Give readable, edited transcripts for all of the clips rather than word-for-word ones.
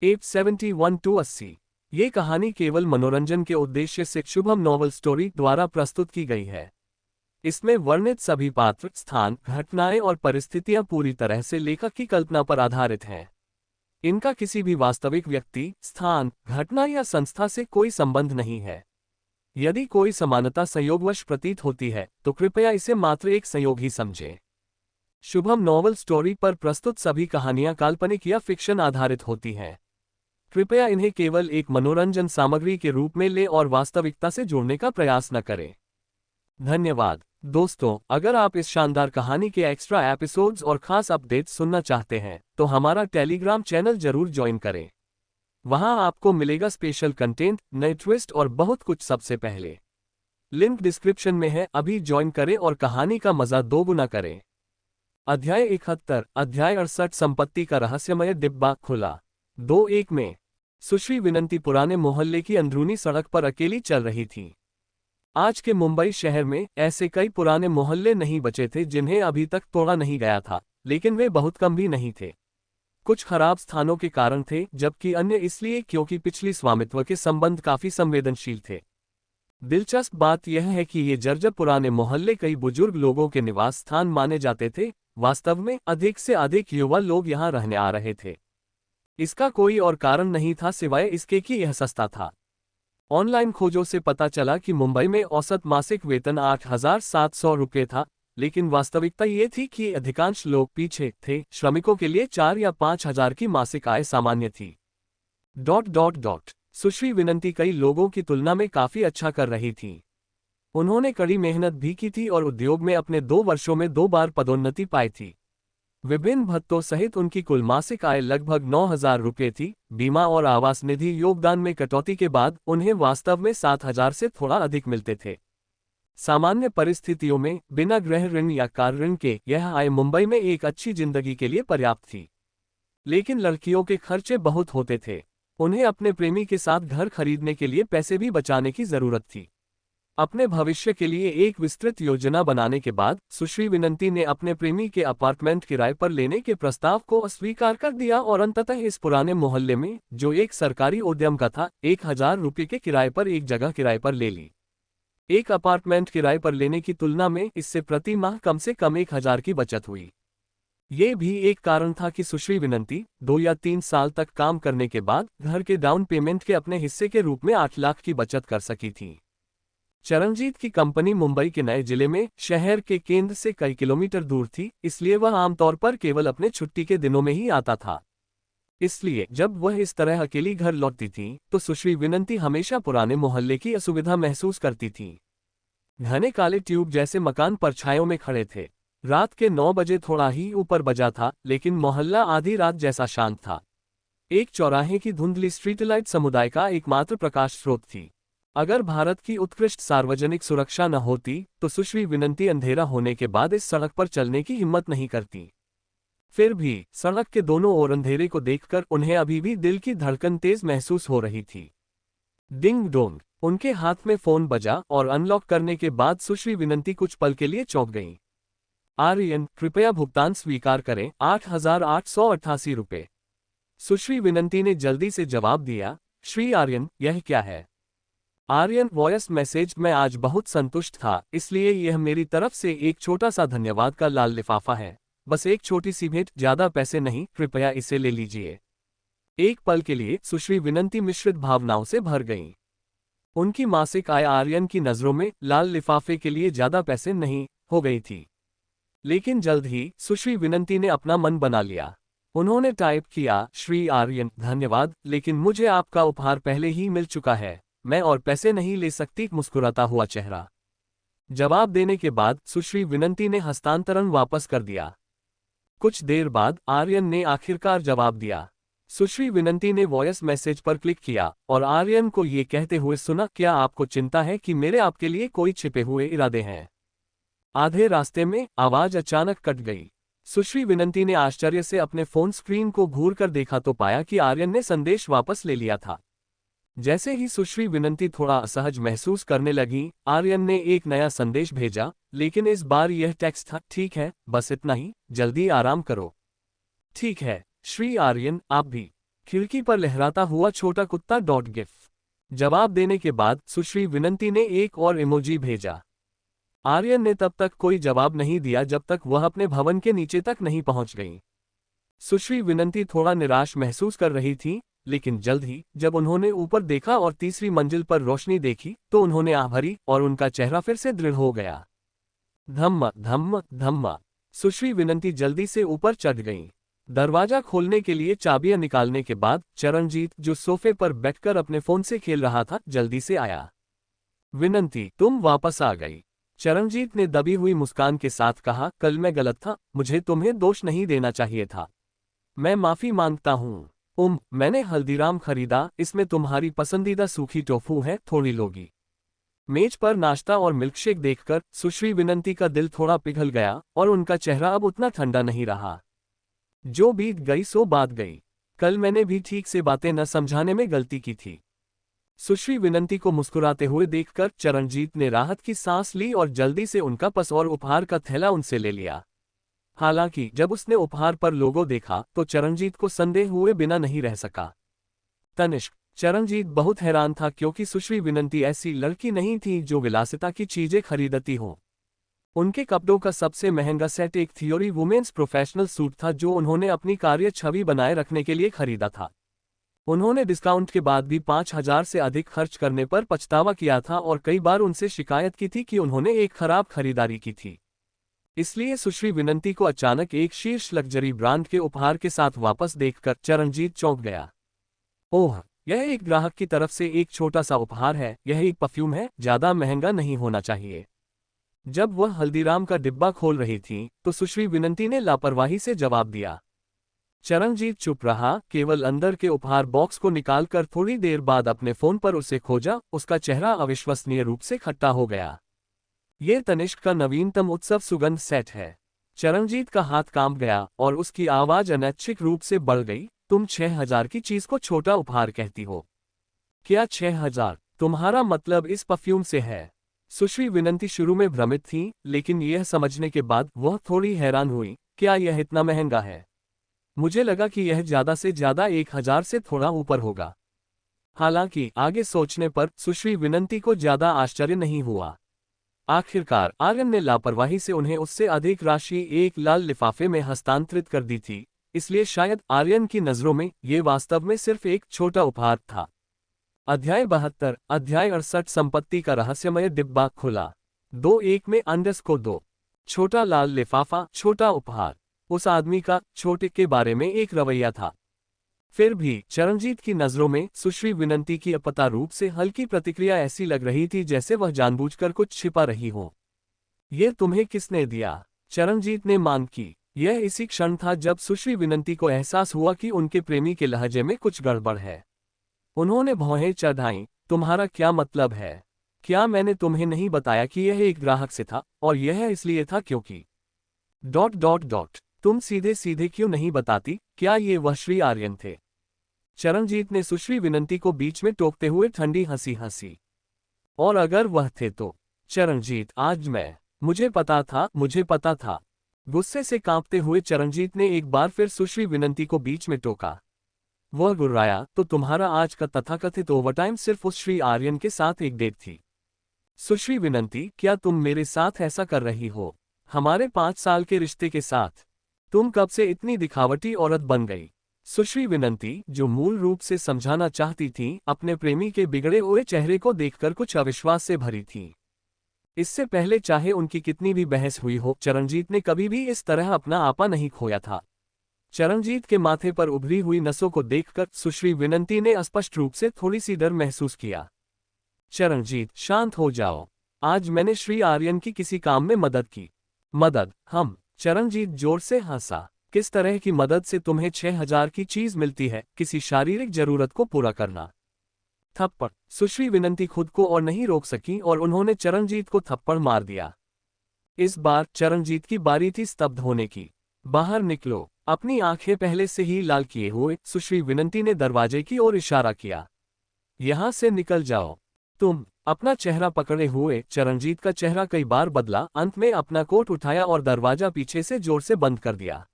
App 71-80। ये कहानी केवल मनोरंजन के उद्देश्य से शुभम नॉवल स्टोरी द्वारा प्रस्तुत की गई है। इसमें वर्णित सभी पात्र, स्थान, घटनाएं और परिस्थितियां पूरी तरह से लेखक की कल्पना पर आधारित हैं। इनका किसी भी वास्तविक व्यक्ति, स्थान, घटना या संस्था से कोई संबंध नहीं है। यदि कोई समानता संयोगवश प्रतीत होती है तो कृपया इसे मात्र एक संयोग ही समझें। शुभम नॉवल स्टोरी पर प्रस्तुत सभी कहानियां काल्पनिक या फिक्शन आधारित होती हैं। कृपया इन्हें केवल एक मनोरंजन सामग्री के रूप में लें और वास्तविकता से जोड़ने का प्रयास न करें। धन्यवाद। दोस्तों, अगर आप इस शानदार कहानी के एक्स्ट्रा एपिसोड्स और खास अपडेट्स सुनना चाहते हैं तो हमारा टेलीग्राम चैनल जरूर ज्वाइन करें। वहां आपको मिलेगा स्पेशल कंटेंट, नए ट्विस्ट और बहुत कुछ सबसे पहले। लिंक डिस्क्रिप्शन में है, अभी ज्वाइन करें और कहानी का मजा दोगुना करें। अध्याय 71, अध्याय 68, संपत्ति का रहस्यमय डिब्बा खुला। 2-1 में सुश्री विनंती पुराने मोहल्ले की अंदरूनी सड़क पर अकेली चल रही थी। आज के मुंबई शहर में ऐसे कई पुराने मोहल्ले नहीं बचे थे जिन्हें अभी तक तोड़ा नहीं गया था, लेकिन वे बहुत कम भी नहीं थे। कुछ खराब स्थानों के कारण थे, जबकि अन्य इसलिए क्योंकि पिछली स्वामित्व के संबंध काफी संवेदनशील थे। दिलचस्प बात यह है कि ये जर्जर पुराने मोहल्ले कई बुजुर्ग लोगों के निवास स्थान माने जाते थे। वास्तव में अधिक से अधिक युवा लोग यहाँ रहने आ रहे थे। इसका कोई और कारण नहीं था सिवाय इसके कि यह सस्ता था। ऑनलाइन खोजों से पता चला कि मुंबई में औसत मासिक वेतन 8,700 रुपये था, लेकिन वास्तविकता ये थी कि अधिकांश लोग पीछे थे। श्रमिकों के लिए 4 या 5,000 की मासिक आय सामान्य थी। सुश्री विनंती कई लोगों की तुलना में काफी अच्छा कर रही थी। उन्होंने कड़ी मेहनत भी की थी और उद्योग में अपने 2 वर्षों में 2 बार पदोन्नति पाई थी। विभिन्न भत्तों सहित उनकी कुल मासिक आय लगभग 9,000 रुपये थी। बीमा और आवास निधि योगदान में कटौती के बाद उन्हें वास्तव में 7,000 से थोड़ा अधिक मिलते थे। सामान्य परिस्थितियों में बिना गृह ऋण या कार ऋण के यह आय मुंबई में एक अच्छी जिंदगी के लिए पर्याप्त थी। लेकिन लड़कियों के खर्चे बहुत होते थे। उन्हें अपने प्रेमी के साथ घर खरीदने के लिए पैसे भी बचाने की जरूरत थी। अपने भविष्य के लिए एक विस्तृत योजना बनाने के बाद सुश्री विनंती ने अपने प्रेमी के अपार्टमेंट किराए पर लेने के प्रस्ताव को अस्वीकार कर दिया और अंततः इस पुराने मोहल्ले में, जो एक सरकारी उद्यम का था, 1,000 रुपये के किराए पर एक जगह किराए पर ले ली। एक अपार्टमेंट किराए पर लेने की तुलना में इससे प्रति माह कम से कम 1,000 की बचत हुई। ये भी एक कारण था कि सुश्री विनंती 2 या 3 साल तक काम करने के बाद घर के डाउन पेमेंट के अपने हिस्से के रूप में 8 लाख की बचत कर सकी थी। चरणजीत की कंपनी मुंबई के नए जिले में शहर के केंद्र से कई किलोमीटर दूर थी, इसलिए वह आमतौर पर केवल अपने छुट्टी के दिनों में ही आता था। इसलिए जब वह इस तरह अकेली घर लौटती थी तो सुश्री विनंती हमेशा पुराने मोहल्ले की असुविधा महसूस करती थी। घने काले ट्यूब जैसे मकान परछाइयों में खड़े थे। रात के 9 बजे थोड़ा ही ऊपर बजा था, लेकिन मोहल्ला आधी रात जैसा शांत था। एक चौराहे की धुंधली स्ट्रीटलाइट समुदाय का एकमात्र प्रकाश स्रोत थी। अगर भारत की उत्कृष्ट सार्वजनिक सुरक्षा न होती तो सुश्री विनंती अंधेरा होने के बाद इस सड़क पर चलने की हिम्मत नहीं करती। फिर भी सड़क के दोनों ओर अंधेरे को देखकर उन्हें अभी भी दिल की धड़कन तेज महसूस हो रही थी। डिंग डोंग, उनके हाथ में फोन बजा और अनलॉक करने के बाद सुश्री विनंती कुछ पल के लिए चौंक गईं। आर्यन, कृपया भुगतान स्वीकार करें, 8,888 रुपये। सुश्री विनंती ने जल्दी से जवाब दिया। श्री आर्यन, यह क्या है? आर्यन वॉयस मैसेज, मैं आज बहुत संतुष्ट था, इसलिए यह मेरी तरफ से एक छोटा सा धन्यवाद का लाल लिफाफा है। बस एक छोटी सी भेंट, ज्यादा पैसे नहीं, कृपया इसे ले लीजिए। एक पल के लिए सुश्री विनंती मिश्रित भावनाओं से भर गईं। उनकी मासिक आय आर्यन की नजरों में लाल लिफाफे के लिए ज्यादा पैसे नहीं हो गई थी। लेकिन जल्द ही सुश्री विनंती ने अपना मन बना लिया। उन्होंने टाइप किया, श्री आर्यन, धन्यवाद, लेकिन मुझे आपका उपहार पहले ही मिल चुका है, मैं और पैसे नहीं ले सकती। मुस्कुराता हुआ चेहरा। जवाब देने के बाद सुश्री विनंती ने हस्तांतरण वापस कर दिया। कुछ देर बाद आर्यन ने आखिरकार जवाब दिया। सुश्री विनंती ने वॉयस मैसेज पर क्लिक किया और आर्यन को ये कहते हुए सुना, क्या आपको चिंता है कि मेरे आपके लिए कोई छिपे हुए इरादे हैं? आधे रास्ते में आवाज अचानक कट गई। सुश्री विनंती ने आश्चर्य से अपने फोन स्क्रीन को घूरकर देखा तो पाया कि आर्यन ने संदेश वापस ले लिया था। जैसे ही सुश्री विनंती थोड़ा असहज महसूस करने लगी, आर्यन ने एक नया संदेश भेजा, लेकिन इस बार यह टेक्स्ट था, ठीक है, बस इतना ही, जल्दी आराम करो। ठीक है, श्री आर्यन, आप भी। खिड़की पर लहराता हुआ छोटा कुत्ता डॉट गिफ। जवाब देने के बाद सुश्री विनंती ने एक और इमोजी भेजा। आर्यन ने तब तक कोई जवाब नहीं दिया जब तक वह अपने भवन के नीचे तक नहीं पहुंच गई। सुश्री विनंती थोड़ा निराश महसूस कर रही थी, लेकिन जल्द ही जब उन्होंने ऊपर देखा और तीसरी मंजिल पर रोशनी देखी तो उन्होंने आह भरी और उनका चेहरा फिर से दृढ़ हो गया। धम्म धम्म धम्म। सुश्री विनंती जल्दी से ऊपर चढ़ गईं। दरवाजा खोलने के लिए चाबियां निकालने के बाद चरणजीत, जो सोफे पर बैठकर अपने फोन से खेल रहा था, जल्दी से आया। विनंती, तुम वापस आ गई। चरणजीत ने दबी हुई मुस्कान के साथ कहा, कल मैं गलत था, मुझे तुम्हें दोष नहीं देना चाहिए था। मैं माफी मांगता हूँ। मैंने हल्दीराम खरीदा, इसमें तुम्हारी पसंदीदा सूखी टोफू है, थोड़ी लोगी। मेज पर नाश्ता और मिल्कशेक देखकर सुश्री विनंती का दिल थोड़ा पिघल गया और उनका चेहरा अब उतना ठंडा नहीं रहा। जो बीत गई सो बात गई। कल मैंने भी ठीक से बातें न समझाने में गलती की थी। सुश्री विनंती को मुस्कुराते हुए देखकर चरणजीत ने राहत की सांस ली और जल्दी से उनका पर्स और उपहार का थैला उनसे ले लिया। हालांकि जब उसने उपहार पर लोगो देखा तो चरणजीत को संदेह हुए बिना नहीं रह सका। तनिष्क, चरणजीत बहुत हैरान था क्योंकि सुश्री विनंती ऐसी लड़की नहीं थी जो विलासिता की चीजें खरीदती हो। उनके कपड़ों का सबसे महंगा सेट एक थियोरी वुमेन्स प्रोफेशनल सूट था जो उन्होंने अपनी कार्य छवि बनाए रखने के लिए खरीदा था। उन्होंने डिस्काउंट के बाद भी 5,000 से अधिक खर्च करने पर पछतावा किया था और कई बार उनसे शिकायत की थी कि उन्होंने एक खराब खरीदारी की थी। इसलिए सुश्री विनंती को अचानक एक शीर्ष लग्जरी ब्रांड के उपहार के साथ वापस देखकर चरणजीत चौंक गया। ओह, यह एक ग्राहक की तरफ से एक छोटा सा उपहार है, यह एक परफ्यूम है, ज्यादा महंगा नहीं होना चाहिए। जब वह हल्दीराम का डिब्बा खोल रही थी तो सुश्री विनंती ने लापरवाही से जवाब दिया। चरणजीत चुप रहा, केवल अंदर के उपहार बॉक्स को निकालकर थोड़ी देर बाद अपने फोन पर उसे खोजा। उसका चेहरा अविश्वसनीय रूप से खट्टा हो गया। ये तनिष्क का नवीनतम उत्सव सुगंध सेट है। चरणजीत का हाथ कांप गया और उसकी आवाज अनैच्छिक रूप से बढ़ गई। तुम 6,000 की चीज को छोटा उपहार कहती हो? क्या 6,000? तुम्हारा मतलब इस परफ्यूम से है? सुश्री विनंती शुरू में भ्रमित थी, लेकिन यह समझने के बाद वह थोड़ी हैरान हुई। क्या यह इतना महंगा है? मुझे लगा कि यह ज्यादा से ज्यादा 1,000 से थोड़ा ऊपर होगा। हालांकि आगे सोचने पर सुश्री विनंती को ज्यादा आश्चर्य नहीं हुआ। आखिरकार आर्यन ने लापरवाही से उन्हें उससे अधिक राशि एक लाल लिफाफे में हस्तांतरित कर दी थी, इसलिए शायद आर्यन की नजरों में ये वास्तव में सिर्फ एक छोटा उपहार था। अध्याय 72, अध्याय 68, संपत्ति का रहस्यमय डिब्बा खुला। 2-1 में _2। छोटा लाल लिफाफा, छोटा उपहार। उस आदमी का छोटे के बारे में एक रवैया था। फिर भी चरणजीत की नजरों में सुश्री विनंती की अपता रूप से हल्की प्रतिक्रिया ऐसी लग रही थी जैसे वह जानबूझकर कुछ छिपा रही हो। यह तुम्हें किसने दिया? चरणजीत ने मांग की। यह इसी क्षण था जब सुश्री विनंती को एहसास हुआ कि उनके प्रेमी के लहजे में कुछ गड़बड़ है। उन्होंने भौहें चढ़ाईं। तुम्हारा क्या मतलब है? क्या मैंने तुम्हें नहीं बताया कि यह एक ग्राहक से था और यह इसलिए था क्योंकि ... तुम सीधे सीधे क्यों नहीं बताती? क्या ये वह श्री आर्यन थे? चरणजीत ने सुश्री विनंती को बीच में टोकते हुए ठंडी हंसी हंसी। और अगर वह थे तो? चरणजीत, आज मुझे पता था। गुस्से से कांपते हुए चरणजीत ने एक बार फिर सुश्री विनंती को बीच में टोका। वह गुर्राया, तो तुम्हारा आज का तथाकथित ओवरटाइम सिर्फ उस श्री आर्यन के साथ एक डेट थी? सुश्री विनंती, क्या तुम मेरे साथ ऐसा कर रही हो? हमारे 5 साल के रिश्ते के साथ तुम कब से इतनी दिखावटी औरत बन गई? सुश्री विनंती, जो मूल रूप से समझाना चाहती थी, अपने प्रेमी के बिगड़े हुए चेहरे को देखकर कुछ अविश्वास से भरी थी। इससे पहले चाहे उनकी कितनी भी बहस हुई हो, चरणजीत ने कभी भी इस तरह अपना आपा नहीं खोया था। चरणजीत के माथे पर उभरी हुई नसों को देखकर सुश्री विनंती ने स्पष्ट रूप से थोड़ी सी डर महसूस किया। चरणजीत, शांत हो जाओ। आज मैंने श्री आर्यन की किसी काम में मदद की। मदद? हम? चरणजीत जोर से हंसा। किस तरह की मदद से तुम्हें 6,000 की चीज मिलती है? किसी शारीरिक जरूरत को पूरा करना? थप्पड़। सुश्री विनंती खुद को और नहीं रोक सकी और उन्होंने चरणजीत को थप्पड़ मार दिया। इस बार चरणजीत की बारी थी स्तब्ध होने की। बाहर निकलो। अपनी आंखें पहले से ही लाल किए हुए सुश्री विनंती ने दरवाजे की ओर इशारा किया। यहां से निकल जाओ। तुम? अपना चेहरा पकड़े हुए चरणजीत का चेहरा कई बार बदला, अंत में अपना कोट उठाया और दरवाजा पीछे से जोर से बंद कर दिया।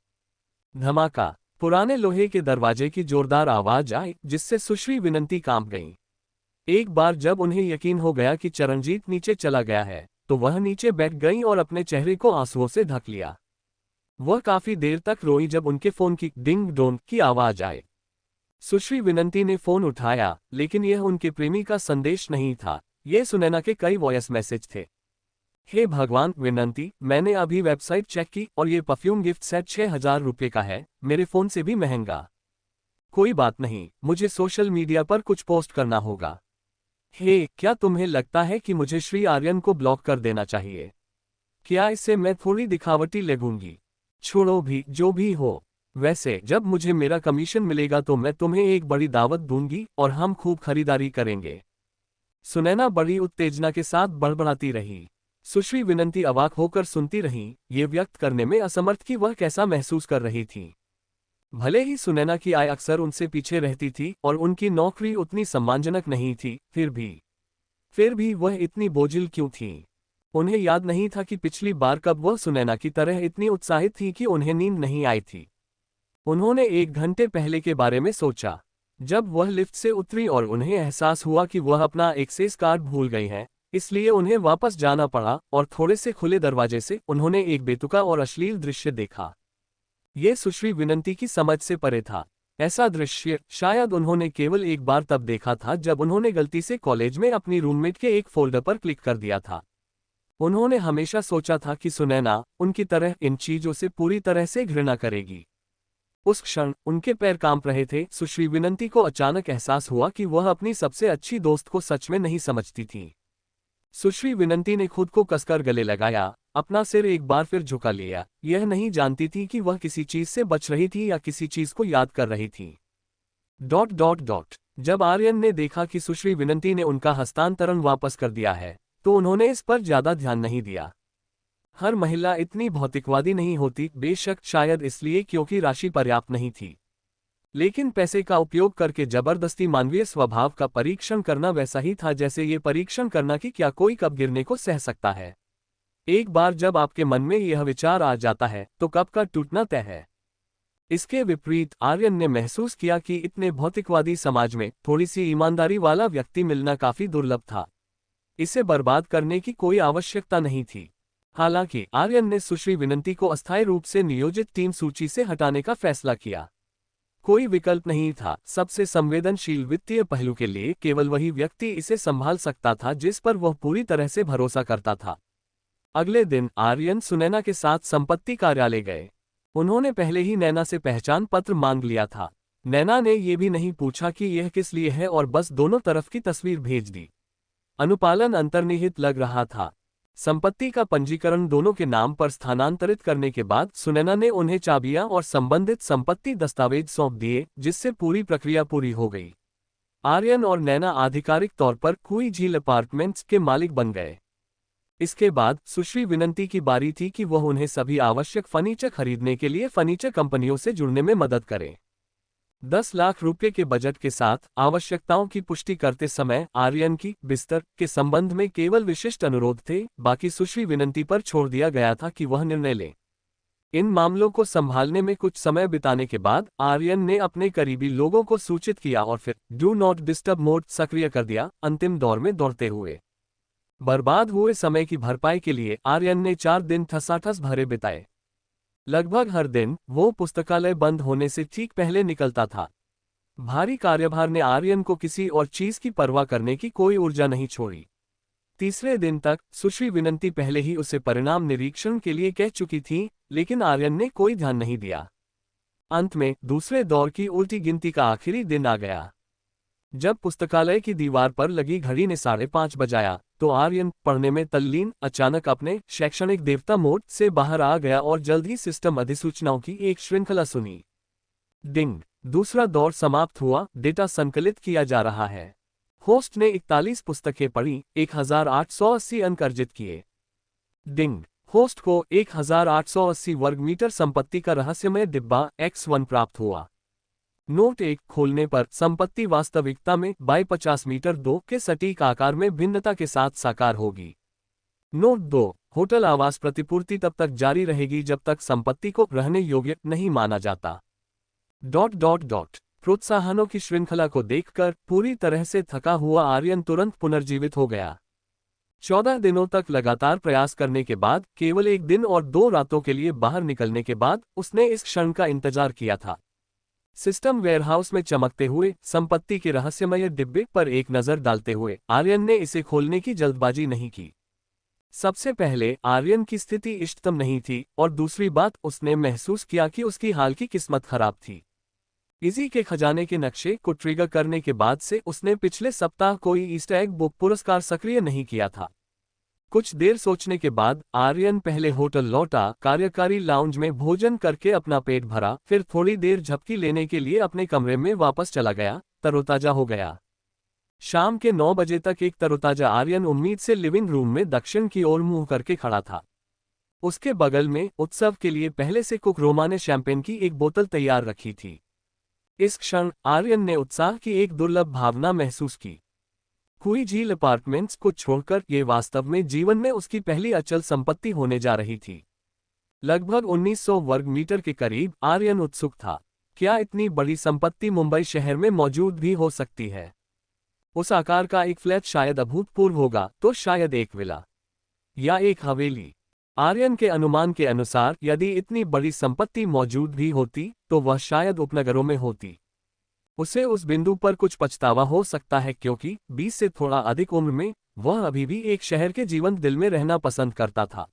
धमाका। पुराने लोहे के दरवाजे की जोरदार आवाज आई, जिससे सुश्री विनंती कांप गईं। एक बार जब उन्हें यकीन हो गया कि चरणजीत नीचे चला गया है, तो वह नीचे बैठ गईं और अपने चेहरे को आंसुओं से ढक लिया। वह काफी देर तक रोई जब उनके फोन की डिंग डोंग की आवाज आई। सुश्री विनंती ने फोन उठाया, लेकिन यह उनके प्रेमी का संदेश नहीं था, ये सुनैना के कई वॉयस मैसेज थे। हे भगवान विनंती, मैंने अभी वेबसाइट चेक की और ये परफ्यूम गिफ्ट सेट 6,000 रुपये का है, मेरे फोन से भी महंगा। कोई बात नहीं, मुझे सोशल मीडिया पर कुछ पोस्ट करना होगा। हे, क्या तुम्हें लगता है कि मुझे श्री आर्यन को ब्लॉक कर देना चाहिए? क्या इससे मैं थोड़ी दिखावटी लगूंगी? छोड़ो भी, जो भी हो। वैसे जब मुझे मेरा कमीशन मिलेगा तो मैं तुम्हें एक बड़ी दावत दूंगी और हम खूब खरीदारी करेंगे। सुनैना बड़ी उत्तेजना के साथ बड़बड़ाती रही। सुश्री विनंती अवाक होकर सुनती रहीं, ये व्यक्त करने में असमर्थ कि वह कैसा महसूस कर रही थी। भले ही सुनैना की आय अक्सर उनसे पीछे रहती थी और उनकी नौकरी उतनी सम्मानजनक नहीं थी, फिर भी वह इतनी बोझिल क्यों थी? उन्हें याद नहीं था कि पिछली बार कब वह सुनैना की तरह इतनी उत्साहित थी कि उन्हें नींद नहीं आई थी। उन्होंने 1 घंटे पहले के बारे में सोचा, जब वह लिफ्ट से उतरी और उन्हें एहसास हुआ कि वह अपना एक्सेस कार्ड भूल गई हैं, इसलिए उन्हें वापस जाना पड़ा और थोड़े से खुले दरवाजे से उन्होंने एक बेतुका और अश्लील दृश्य देखा। ये सुश्री विनंती की समझ से परे था। ऐसा दृश्य शायद उन्होंने केवल एक बार तब देखा था जब उन्होंने गलती से कॉलेज में अपनी रूममेट के एक फोल्डर पर क्लिक कर दिया था। उन्होंने हमेशा सोचा था कि सुनैना उनकी तरह इन चीजों से पूरी तरह से घृणा करेगी। उस क्षण उनके पैर कांप रहे थे। सुश्री विनंती को अचानक एहसास हुआ कि वह अपनी सबसे अच्छी दोस्त को सच में नहीं समझती थी। सुश्री विनंती ने खुद को कसकर गले लगाया, अपना सिर एक बार फिर झुका लिया। यह नहीं जानती थी कि वह किसी चीज से बच रही थी या किसी चीज को याद कर रही थी। ... जब आर्यन ने देखा कि सुश्री विनंती ने उनका हस्तांतरण वापस कर दिया है, तो उन्होंने इस पर ज्यादा ध्यान नहीं दिया। हर महिला इतनी भौतिकवादी नहीं होती, बेशक शायद इसलिए क्योंकि राशि पर्याप्त नहीं थी। लेकिन पैसे का उपयोग करके जबरदस्ती मानवीय स्वभाव का परीक्षण करना वैसा ही था जैसे ये परीक्षण करना कि क्या कोई कब गिरने को सह सकता है। एक बार जब आपके मन में यह विचार आ जाता है तो कब का टूटना तय है। इसके विपरीत आर्यन ने महसूस किया कि इतने भौतिकवादी समाज में थोड़ी सी ईमानदारी वाला व्यक्ति मिलना काफी दुर्लभ था। इसे बर्बाद करने की कोई आवश्यकता नहीं थी। हालांकि आर्यन ने सुश्री विनंती को अस्थायी रूप से नियोजित टीम सूची से हटाने का फैसला किया। कोई विकल्प नहीं था। सबसे संवेदनशील वित्तीय पहलू के लिए केवल वही व्यक्ति इसे संभाल सकता था जिस पर वह पूरी तरह से भरोसा करता था। अगले दिन आर्यन सुनैना के साथ संपत्ति कार्यालय गए। उन्होंने पहले ही नैना से पहचान पत्र मांग लिया था। नैना ने यह भी नहीं पूछा कि यह किस लिए है और बस दोनों तरफ की तस्वीर भेज दी। अनुपालन अंतर्निहित लग रहा था। संपत्ति का पंजीकरण दोनों के नाम पर स्थानांतरित करने के बाद सुनैना ने उन्हें चाबियां और संबंधित संपत्ति दस्तावेज सौंप दिए, जिससे पूरी प्रक्रिया पूरी हो गई। आर्यन और नैना आधिकारिक तौर पर कुई झील अपार्टमेंट्स के मालिक बन गए। इसके बाद सुश्री विनंती की बारी थी कि वह उन्हें सभी आवश्यक फर्नीचर खरीदने के लिए फर्नीचर कंपनियों से जुड़ने में मदद करे। 10 लाख रुपये के बजट के साथ आवश्यकताओं की पुष्टि करते समय आर्यन की बिस्तर के संबंध में केवल विशिष्ट अनुरोध थे, बाकी सुश्री विनंती पर छोड़ दिया गया था कि वह निर्णय ले। इन मामलों को संभालने में कुछ समय बिताने के बाद आर्यन ने अपने करीबी लोगों को सूचित किया और फिर डू नॉट डिस्टर्ब मोड सक्रिय कर दिया। अंतिम दौर में दौड़ते हुए बर्बाद हुए समय की भरपाई के लिए आर्यन ने 4 दिन ठसाठस भरे बिताए। लगभग हर दिन वो पुस्तकालय बंद होने से ठीक पहले निकलता था। भारी कार्यभार ने आर्यन को किसी और चीज की परवाह करने की कोई ऊर्जा नहीं छोड़ी। तीसरे दिन तक सुश्री विनंती पहले ही उसे परिणाम निरीक्षण के लिए कह चुकी थी, लेकिन आर्यन ने कोई ध्यान नहीं दिया। अंत में दूसरे दौर की उल्टी गिनती का आखिरी दिन आ गया। जब पुस्तकालय की दीवार पर लगी घड़ी ने 5:30 बजाया तो आर्यन पढ़ने में तल्लीन अचानक अपने शैक्षणिक देवता मोड से बाहर आ गया और जल्द ही सिस्टम अधिसूचनाओं की एक श्रृंखला सुनी। डिंग, दूसरा दौर समाप्त हुआ। डेटा संकलित किया जा रहा है। होस्ट ने 41 पुस्तकें पढ़ी, 1880 अंक अर्जित किए। डिंग, होस्ट को 1880 वर्ग मीटर संपत्ति का रहस्यमय डिब्बा X1 प्राप्त हुआ। नोट 1 खोलने पर संपत्ति वास्तविकता में बाय 50 मीटर 2 के सटीक आकार में भिन्नता के साथ साकार होगी। नोट 2 होटल आवास प्रतिपूर्ति तब तक जारी रहेगी जब तक संपत्ति को रहने योग्य नहीं माना जाता। प्रोत्साहनों की श्रृंखला को देखकर पूरी तरह से थका हुआ आर्यन तुरंत पुनर्जीवित हो गया। 14 दिनों तक लगातार प्रयास करने के बाद, केवल एक दिन और 2 रातों के लिए बाहर निकलने के बाद, उसने इस क्षण का इंतजार किया था। सिस्टम वेयरहाउस में चमकते हुए संपत्ति के रहस्यमय डिब्बे पर एक नजर डालते हुए आर्यन ने इसे खोलने की जल्दबाजी नहीं की। सबसे पहले आर्यन की स्थिति इष्टतम नहीं थी, और दूसरी बात, उसने महसूस किया कि उसकी हाल की किस्मत खराब थी। इजी के खजाने के नक्शे को ट्रिगर करने के बाद से उसने पिछले सप्ताह कोई ईस्टर एग बुक पुरस्कार सक्रिय नहीं किया था। कुछ देर सोचने के बाद आर्यन पहले होटल लौटा, कार्यकारी लाउंज में भोजन करके अपना पेट भरा, फिर थोड़ी देर झपकी लेने के लिए अपने कमरे में वापस चला गया, तरोताजा हो गया। शाम के 9 बजे तक एक तरोताजा आर्यन उम्मीद से लिविंग रूम में दक्षिण की ओर मुंह करके खड़ा था। उसके बगल में उत्सव के लिए पहले से कुक रोमा ने शैंपेन की एक बोतल तैयार रखी थी। इस क्षण आर्यन ने उत्साह की एक दुर्लभ भावना महसूस की। हुई झील अपार्टमेंट्स को छोड़कर ये वास्तव में जीवन में उसकी पहली अचल संपत्ति होने जा रही थी। लगभग 1900 वर्ग मीटर के करीब आर्यन उत्सुक था। क्या इतनी बड़ी संपत्ति मुंबई शहर में मौजूद भी हो सकती है? उस आकार का एक फ्लैट शायद अभूतपूर्व होगा, तो शायद एक विला या एक हवेली। आर्यन के अनुमान के अनुसार यदि इतनी बड़ी संपत्ति मौजूद भी होती, तो वह शायद उपनगरों में होती। उसे उस बिंदु पर कुछ पछतावा हो सकता है, क्योंकि 20 से थोड़ा अधिक उम्र में वह अभी भी एक शहर के जीवंत दिल में रहना पसंद करता था।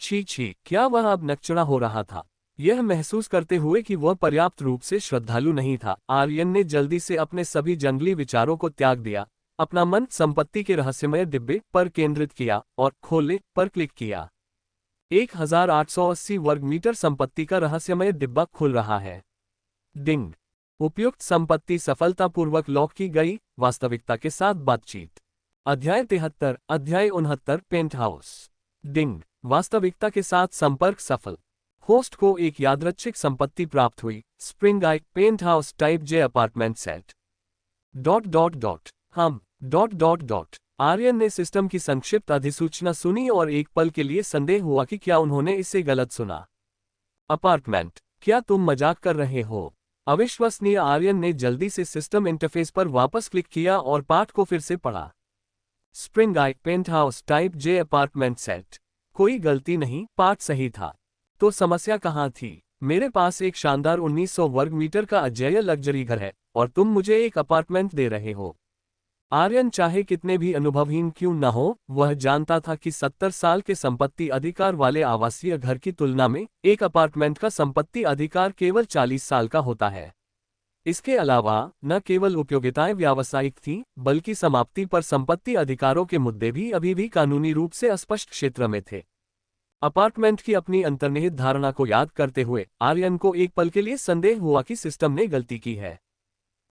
छी, क्या वह अब नकचढ़ा हो रहा था? यह महसूस करते हुए कि वह पर्याप्त रूप से श्रद्धालु नहीं था, आर्यन ने जल्दी से अपने सभी जंगली विचारों को त्याग दिया, अपना मन संपत्ति के रहस्यमय डिब्बे पर केंद्रित किया और खोलने पर क्लिक किया। 1880 वर्ग मीटर संपत्ति का रहस्यमय डिब्बा खुल रहा है। डिंग। उपयुक्त संपत्ति सफलतापूर्वक लॉक की गई। वास्तविकता के साथ बातचीत। अध्याय 73, अध्याय 69, पेंट हाउस। डिंग। वास्तविकता के साथ संपर्क सफल। होस्ट को एक यादृच्छिक संपत्ति प्राप्त हुई, स्प्रिंग आई पेंट हाउस टाइप जे अपार्टमेंट सेट। हम आर्यन ने सिस्टम की संक्षिप्त अधिसूचना सुनी और एक पल के लिए संदेह हुआ कि क्या उन्होंने इसे गलत सुना। अपार्टमेंट, क्या तुम मजाक कर रहे हो? अविश्वसनीय। आर्यन ने जल्दी से सिस्टम इंटरफेस पर वापस क्लिक किया और पाठ को फिर से पढ़ा। स्प्रिंग आई पेंट हाउस टाइप जे अपार्टमेंट सेट। कोई गलती नहीं, पाठ सही था। तो समस्या कहाँ थी? मेरे पास एक शानदार 1900 वर्ग मीटर का अजेय लग्जरी घर है, और तुम मुझे एक अपार्टमेंट दे रहे हो। आर्यन चाहे कितने भी अनुभवहीन क्यों न हो, वह जानता था कि 70 साल के संपत्ति अधिकार वाले आवासीय घर की तुलना में एक अपार्टमेंट का संपत्ति अधिकार केवल 40 साल का होता है। इसके अलावा न केवल उपयोगिताएं व्यावसायिक थीं, बल्कि समाप्ति पर संपत्ति अधिकारों के मुद्दे भी अभी भी कानूनी रूप से अस्पष्ट क्षेत्र में थे। अपार्टमेंट की अपनी अंतर्निहित धारणा को याद करते हुए आर्यन को एक पल के लिए संदेह हुआ कि सिस्टम ने गलती की है।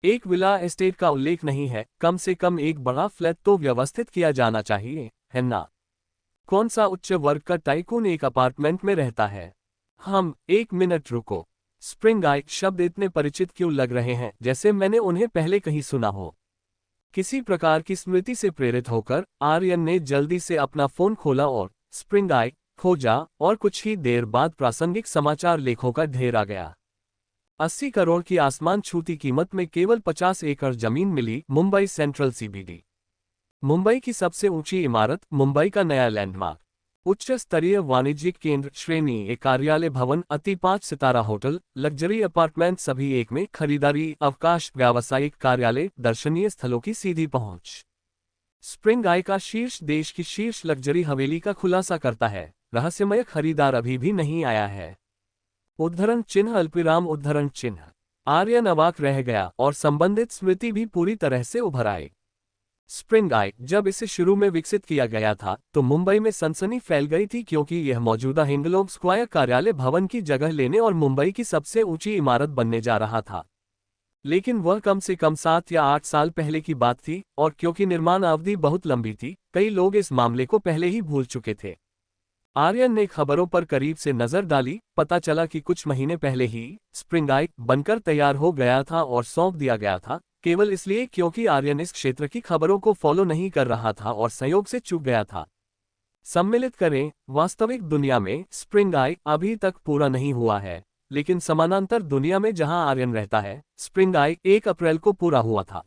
एक विला एस्टेट का उल्लेख नहीं है, कम से कम एक बड़ा फ्लैट तो व्यवस्थित किया जाना चाहिए, है ना? कौन सा उच्च वर्ग का टाइकून एक अपार्टमेंट में रहता है? एक मिनट रुको। स्प्रिंग आई शब्द इतने परिचित क्यों लग रहे हैं, जैसे मैंने उन्हें पहले कहीं सुना हो। किसी प्रकार की स्मृति से प्रेरित होकर आर्यन ने जल्दी से अपना फोन खोला और स्प्रिंग आई खोजा, और कुछ ही देर बाद प्रासंगिक समाचार लेखों का ढेर आ गया। 80 करोड़ की आसमान छूती कीमत में केवल 50 एकड़ जमीन मिली, मुंबई सेंट्रल सीबीडी। मुंबई की सबसे ऊंची इमारत, मुंबई का नया लैंडमार्क, उच्च स्तरीय वाणिज्यिक केंद्र श्रेणी एक कार्यालय भवन, अति 5 सितारा होटल, लग्जरी अपार्टमेंट, सभी एक में, खरीदारी अवकाश, व्यावसायिक कार्यालय, दर्शनीय स्थलों की सीधी पहुंच। स्प्रिंग आई का शीर्ष देश की शीर्ष लग्जरी हवेली का खुलासा करता है, रहस्यमय खरीदार अभी भी नहीं आया है। उद्धरण चिन्ह अल्पविराम उद्धरण चिन्ह। आर्यन अवाक रह गया और संबंधित स्मृति भी पूरी तरह से उभर आई। स्प्रिंग आई जब इसे शुरू में विकसित किया गया था तो मुंबई में सनसनी फैल गई थी, क्योंकि यह मौजूदा हिंगलोक स्क्वायर कार्यालय भवन की जगह लेने और मुंबई की सबसे ऊंची इमारत बनने जा रहा था। लेकिन वह कम से कम 7 या 8 साल पहले की बात थी, और क्योंकि निर्माण अवधि बहुत लंबी थी, कई लोग इस मामले को पहले ही भूल चुके थे। आर्यन ने खबरों पर करीब से नजर डाली, पता चला कि कुछ महीने पहले ही स्प्रिंग आई बनकर तैयार हो गया था और सौंप दिया गया था, केवल इसलिए क्योंकि आर्यन इस क्षेत्र की खबरों को फॉलो नहीं कर रहा था और संयोग से चूक गया था। सम्मिलित करें, वास्तविक दुनिया में स्प्रिंग आई अभी तक पूरा नहीं हुआ है। लेकिन समानांतर दुनिया में जहां आर्यन रहता है, स्प्रिंग आई 1 अप्रैल को पूरा हुआ था।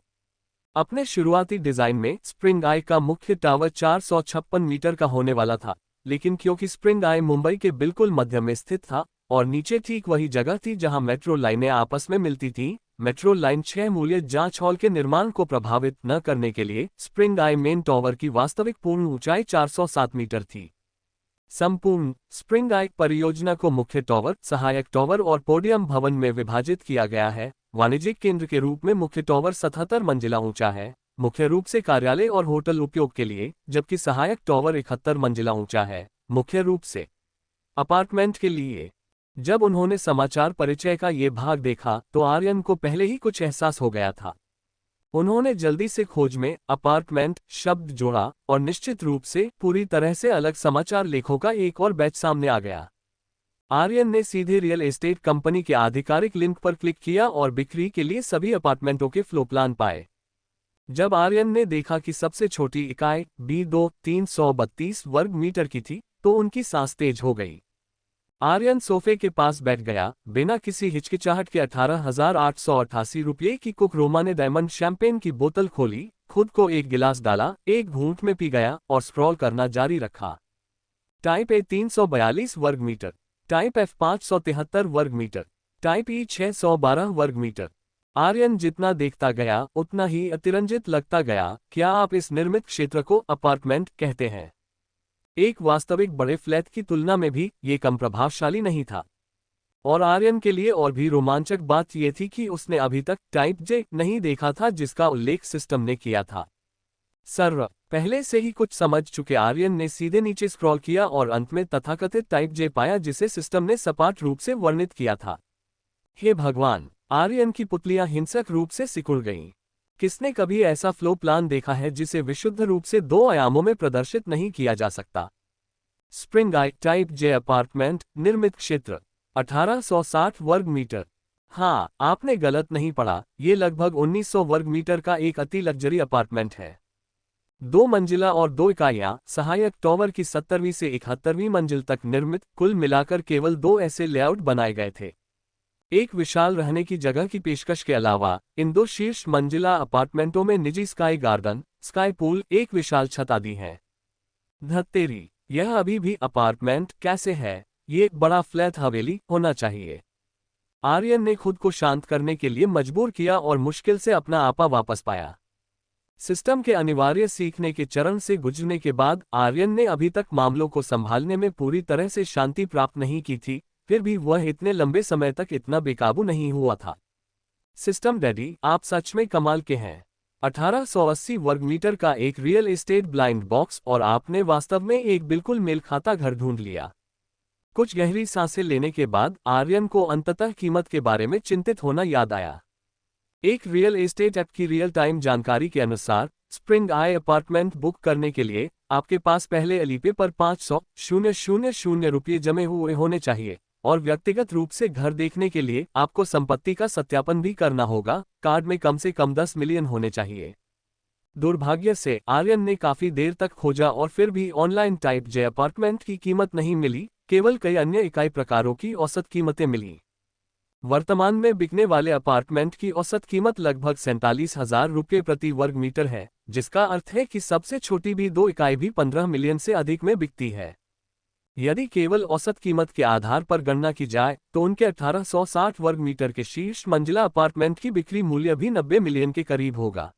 अपने शुरुआती डिजाइन में स्प्रिंग आई का मुख्य टावर 456 मीटर का होने वाला था, लेकिन क्योंकि स्प्रिंग आई मुंबई के बिल्कुल मध्य में स्थित था और नीचे ठीक वही जगह थी जहां मेट्रो लाइनें आपस में मिलती थीं, मेट्रो लाइन 6 मूल्य जांच हॉल के निर्माण को प्रभावित न करने के लिए स्प्रिंग आई मेन टावर की वास्तविक पूर्ण ऊंचाई 407 मीटर थी। संपूर्ण स्प्रिंग आई परियोजना को मुख्य टावर, सहायक टावर और पोडियम भवन में विभाजित किया गया है। वाणिज्यिक केंद्र के रूप में मुख्य टावर 77 मंजिला ऊंचा है, मुख्य रूप से कार्यालय और होटल उपयोग के लिए, जबकि सहायक टावर 71 मंजिला ऊंचा है, मुख्य रूप से अपार्टमेंट के लिए। जब उन्होंने समाचार परिचय का ये भाग देखा तो आर्यन को पहले ही कुछ एहसास हो गया था। उन्होंने जल्दी से खोज में अपार्टमेंट शब्द जोड़ा और निश्चित रूप से पूरी तरह से अलग समाचार लेखों का एक और बैच सामने आ गया। आर्यन ने सीधे रियल एस्टेट कंपनी के आधिकारिक लिंक पर क्लिक किया और बिक्री के लिए सभी अपार्टमेंटों के फ्लो प्लान पाए। जब आर्यन ने देखा कि सबसे छोटी इकाई B2 332 वर्ग मीटर की थी तो उनकी सांस तेज हो गई। आर्यन सोफे के पास बैठ गया, बिना किसी हिचकिचाहट के 18,888 रुपये की कुक रोमा ने डायमंड शैंपेन की बोतल खोली, खुद को एक गिलास डाला, एक घूंट में पी गया और स्क्रॉल करना जारी रखा। टाइप ए 342 वर्ग मीटर, टाइप एफ 573 वर्ग मीटर, टाइप ई 612 वर्ग मीटर। आर्यन जितना देखता गया उतना ही अतिरंजित लगता गया। क्या आप इस निर्मित क्षेत्र को अपार्टमेंट कहते हैं? एक वास्तविक बड़े फ्लैट की तुलना में भी ये कम प्रभावशाली नहीं था। और आर्यन के लिए और भी रोमांचक बात यह थी कि उसने अभी तक टाइप जे नहीं देखा था जिसका उल्लेख सिस्टम ने किया था। सर, पहले से ही कुछ समझ चुके आर्यन ने सीधे नीचे स्क्रॉल किया और अंत में तथाकथित टाइप जे पाया जिसे सिस्टम ने सपाट रूप से वर्णित किया था। हे भगवान! आर्यन की पुतलियां हिंसक रूप से सिकुड़ गईं। किसने कभी ऐसा फ्लो प्लान देखा है जिसे विशुद्ध रूप से 2 आयामों में प्रदर्शित नहीं किया जा सकता? Spring I type J apartment निर्मित क्षेत्र 1860 वर्ग मीटर। हाँ, आपने गलत नहीं पढ़ा, ये लगभग 1900 वर्ग मीटर का एक अति लग्जरी अपार्टमेंट है। 2 मंजिला और 2 इकाइयां, सहायक टावर की 70वीं से 71वीं मंजिल तक निर्मित, कुल मिलाकर केवल 2 ऐसे लेआउट बनाए गए थे। एक विशाल रहने की जगह की पेशकश के अलावा इन 2 शीर्ष मंजिला अपार्टमेंटों में निजी स्काई गार्डन, स्काई पूल, एक विशाल छत आदि है। धत्तेरी, यह अभी भी अपार्टमेंट कैसे है? ये एक बड़ा फ्लैट हवेली होना चाहिए। आर्यन ने खुद को शांत करने के लिए मजबूर किया और मुश्किल से अपना आपा वापस पाया। सिस्टम के अनिवार्य सीखने के चरण से गुजरने के बाद आर्यन ने अभी तक मामलों को संभालने में पूरी तरह से शांति प्राप्त नहीं की थी, फिर भी वह इतने लंबे समय तक इतना बेकाबू नहीं हुआ था। सिस्टम डैडी, आप सच में कमाल के हैं। 1880 वर्ग मीटर का एक रियल एस्टेट ब्लाइंड बॉक्स और आपने वास्तव में एक बिल्कुल मेल खाता घर ढूंढ लिया। कुछ गहरी सांसें लेने के बाद आर्यन को अंततः कीमत के बारे में चिंतित होना याद आया। एक रियल एस्टेट ऐप की रियल टाइम जानकारी के अनुसार स्प्रिंग आई अपार्टमेंट बुक करने के लिए आपके पास पहले अलीपे पर 500,000 रुपये जमे हुए होने चाहिए और व्यक्तिगत रूप से घर देखने के लिए आपको संपत्ति का सत्यापन भी करना होगा। कार्ड में कम से कम 10 मिलियन होने चाहिए। दुर्भाग्य से आर्यन ने काफी देर तक खोजा और फिर भी ऑनलाइन टाइप जे अपार्टमेंट की कीमत नहीं मिली, केवल कई अन्य इकाई प्रकारों की औसत कीमतें मिली। वर्तमान में बिकने वाले अपार्टमेंट की औसत कीमत लगभग 47,000 रुपये प्रति वर्ग मीटर है, जिसका अर्थ है कि सबसे छोटी भी 2 इकाई भी 15 मिलियन से अधिक में बिकती है। यदि केवल औसत कीमत के आधार पर गणना की जाए तो उनके 1860 वर्ग मीटर के शीर्ष मंजिला अपार्टमेंट की बिक्री मूल्य भी 90 मिलियन के करीब होगा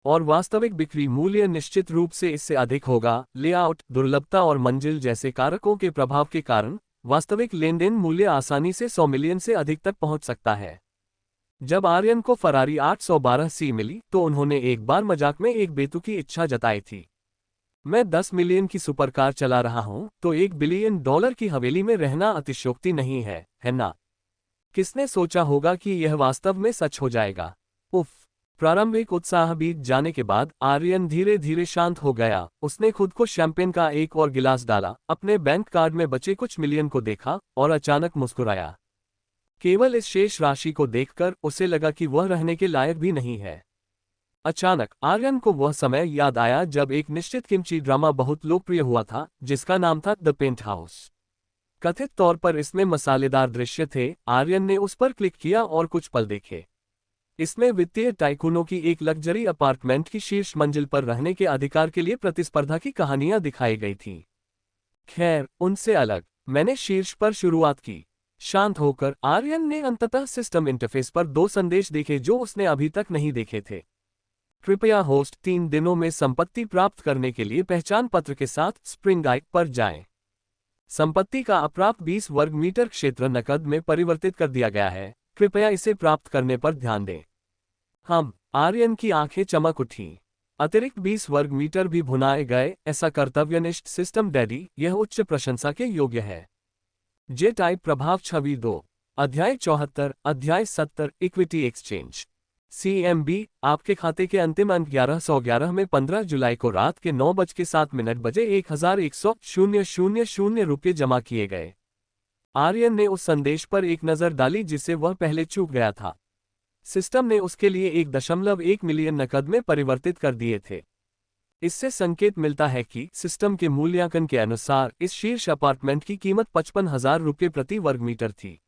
और वास्तविक बिक्री मूल्य निश्चित रूप से इससे अधिक होगा। लेआउट, दुर्लभता और मंजिल जैसे कारकों के प्रभाव के कारण वास्तविक लेनदेन मूल्य आसानी से 100 मिलियन से अधिक तक पहुंच सकता है। जब आर्यन को फरारी 812C मिली तो उन्होंने एक बार मजाक में एक बेतुकी इच्छा जताई थी। मैं 10 मिलियन की सुपरकार चला रहा हूं तो $1 बिलियन की हवेली में रहना अतिशयोक्ति नहीं है, है ना? किसने सोचा होगा कि यह वास्तव में सच हो जाएगा? उफ! प्रारंभिक उत्साह बीत जाने के बाद आर्यन धीरे धीरे शांत हो गया। उसने खुद को शैंपेन का एक और गिलास डाला, अपने बैंक कार्ड में बचे कुछ मिलियन को देखा और अचानक मुस्कुराया। केवल इस शेष राशि को देखकर उसे लगा कि वह रहने के लायक भी नहीं है। अचानक आर्यन को वह समय याद आया जब एक निश्चित किमची ड्रामा बहुत लोकप्रिय हुआ था, जिसका नाम था द पेंट हाउस। कथित तौर पर इसमें मसालेदार दृश्य थे। आर्यन ने उस पर क्लिक किया और कुछ पल देखे। इसमें वित्तीय टाइकूनों की एक लग्जरी अपार्टमेंट की शीर्ष मंजिल पर रहने के अधिकार के लिए प्रतिस्पर्धा की कहानियां दिखाई गई थीं। खैर, उनसे अलग, मैंने शीर्ष पर शुरुआत की। शांत होकर आर्यन ने अंततः सिस्टम इंटरफेस पर 2 संदेश देखे जो उसने अभी तक नहीं देखे थे। कृपया होस्ट 3 दिनों में संपत्ति प्राप्त करने के लिए पहचान पत्र के साथ स्प्रिंग आइक पर जाएं। संपत्ति का अप्राप्त 20 वर्ग मीटर क्षेत्र नकद में परिवर्तित कर दिया गया है। कृपया इसे प्राप्त करने पर ध्यान दें। आर्यन की आंखें चमक उठीं। अतिरिक्त 20 वर्ग मीटर भी भुनाए गए। ऐसा कर्तव्यनिष्ठ सिस्टम डैडी, यह उच्च प्रशंसा के योग्य है। जे टाइप प्रभाव छवि 2, अध्याय 74, अध्याय 70, इक्विटी एक्सचेंज। CMB, आपके खाते के अंतिम अंक 1111 में 15 जुलाई को रात के 9:07 बजे 1100,000 रुपये जमा किए गए। आर्यन ने उस संदेश पर एक नज़र डाली जिसे वह पहले चूक गया था। सिस्टम ने उसके लिए 1.1 मिलियन नकद में परिवर्तित कर दिए थे। इससे संकेत मिलता है कि सिस्टम के मूल्यांकन के अनुसार इस शीर्ष अपार्टमेंट की कीमत 55,000 रुपये प्रति वर्ग मीटर थी।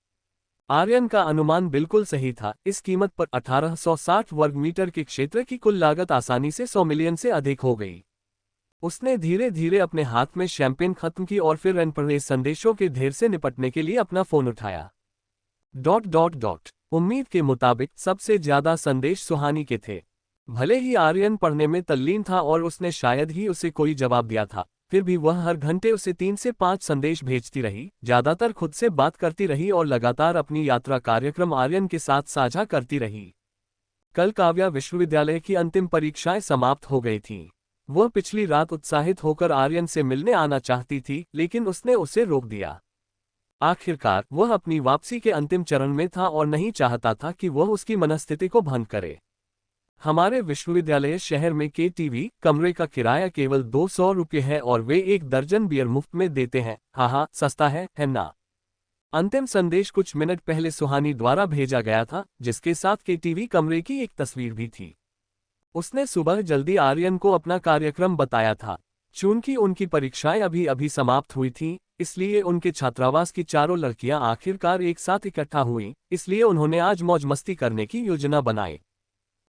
आर्यन का अनुमान बिल्कुल सही था। इस कीमत पर 1860 वर्ग मीटर के क्षेत्र की कुल लागत आसानी से 100 मिलियन से अधिक हो गई। उसने धीरे धीरे अपने हाथ में शैंपेन खत्म की और फिर अनपढ़ संदेशों के ढेर से निपटने के लिए अपना फोन उठाया। ... उम्मीद के मुताबिक सबसे ज्यादा संदेश सुहानी के थे। भले ही आर्यन पढ़ने में तल्लीन था और उसने शायद ही उसे कोई जवाब दिया था, फिर भी वह हर घंटे उसे 3 से 5 संदेश भेजती रही, ज्यादातर खुद से बात करती रही और लगातार अपनी यात्रा कार्यक्रम आर्यन के साथ साझा करती रही। कल काव्या विश्वविद्यालय की अंतिम परीक्षाएं समाप्त हो गई थीं। वह पिछली रात उत्साहित होकर आर्यन से मिलने आना चाहती थी, लेकिन उसने उसे रोक दिया। आखिरकार वह अपनी वापसी के अंतिम चरण में था और नहीं चाहता था कि वह उसकी मनस्थिति को भंग करे। हमारे विश्वविद्यालय शहर में KTV कमरे का किराया केवल 200 रुपये है और वे 1 दर्जन बियर मुफ्त में देते हैं। हाँ, सस्ता है ना? अंतिम संदेश कुछ मिनट पहले सुहानी द्वारा भेजा गया था, जिसके साथ KTV कमरे की एक तस्वीर भी थी। उसने सुबह जल्दी आर्यन को अपना कार्यक्रम बताया था। चूंकि उनकी परीक्षाएं अभी समाप्त हुई थीं, इसलिए उनके छात्रावास की चारों लड़कियां आखिरकार एक साथ इकट्ठा हुईं, इसलिए उन्होंने आज मौज मस्ती करने की योजना बनाई।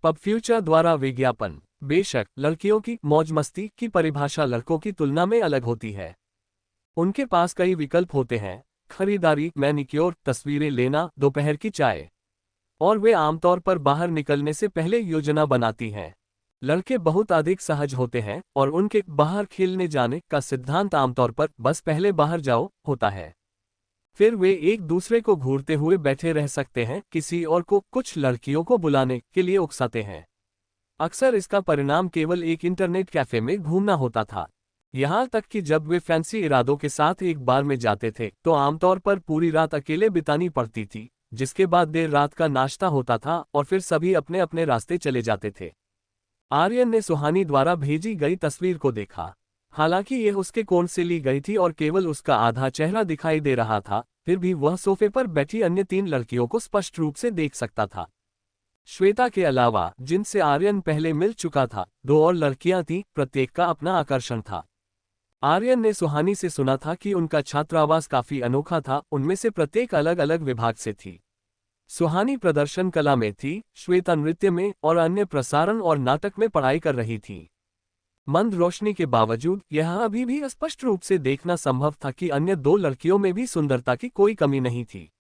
पब फ्यूचर द्वारा विज्ञापन। बेशक, लड़कियों की मौज मस्ती की परिभाषा लड़कों की तुलना में अलग होती है। उनके पास कई विकल्प होते हैं: खरीदारी, मैनिक्योर, तस्वीरें लेना, दोपहर की चाय। और वे आमतौर पर बाहर निकलने से पहले योजना बनाती हैं। लड़के बहुत अधिक सहज होते हैं और उनके बाहर खेलने जाने का सिद्धांत आमतौर पर बस पहले बाहर जाओ होता है। फिर वे एक दूसरे को घूरते हुए बैठे रह सकते हैं, किसी और को कुछ लड़कियों को बुलाने के लिए उकसाते हैं। अक्सर इसका परिणाम केवल एक इंटरनेट कैफे में घूमना होता था। यहाँ तक कि जब वे फैंसी इरादों के साथ एक बार में जाते थे तो आमतौर पर पूरी रात अकेले बितानी पड़ती थी, जिसके बाद देर रात का नाश्ता होता था और फिर सभी अपने अपने रास्ते चले जाते थे। आर्यन ने सुहानी द्वारा भेजी गई तस्वीर को देखा। हालांकि यह उसके कोण से ली गई थी और केवल उसका आधा चेहरा दिखाई दे रहा था, फिर भी वह सोफे पर बैठी अन्य 3 लड़कियों को स्पष्ट रूप से देख सकता था। श्वेता के अलावा, जिनसे आर्यन पहले मिल चुका था, 2 और लड़कियां थीं, प्रत्येक का अपना आकर्षण था। आर्यन ने सुहानी से सुना था कि उनका छात्रावास काफी अनोखा था, उनमें से प्रत्येक अलग अलग विभाग से थी। सुहानी प्रदर्शन कला में थी, श्वेता नृत्य में और अन्य प्रसारण और नाटक में पढ़ाई कर रही थी। मंद रोशनी के बावजूद यह अभी भी स्पष्ट रूप से देखना संभव था कि अन्य 2 लड़कियों में भी सुंदरता की कोई कमी नहीं थी।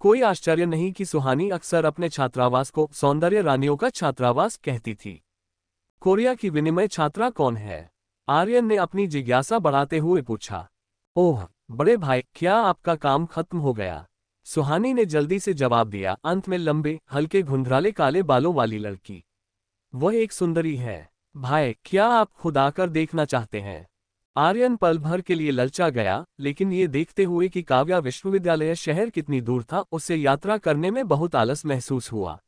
कोई आश्चर्य नहीं कि सुहानी अक्सर अपने छात्रावास को सौंदर्य रानियों का छात्रावास कहती थी। कोरिया की विनिमय छात्रा कौन है? आर्यन ने अपनी जिज्ञासा बढ़ाते हुए पूछा। ओह, बड़े भाई, क्या आपका काम खत्म हो गया? सुहानी ने जल्दी से जवाब दिया। अंत में लंबे, हल्के घुंघराले काले बालों वाली लड़की। वह एक सुंदरी है। भाई, क्या आप खुद आकर देखना चाहते हैं? आर्यन पल भर के लिए ललचा गया, लेकिन ये देखते हुए कि काव्या विश्वविद्यालय शहर कितनी दूर था, उससे यात्रा करने में बहुत आलस महसूस हुआ।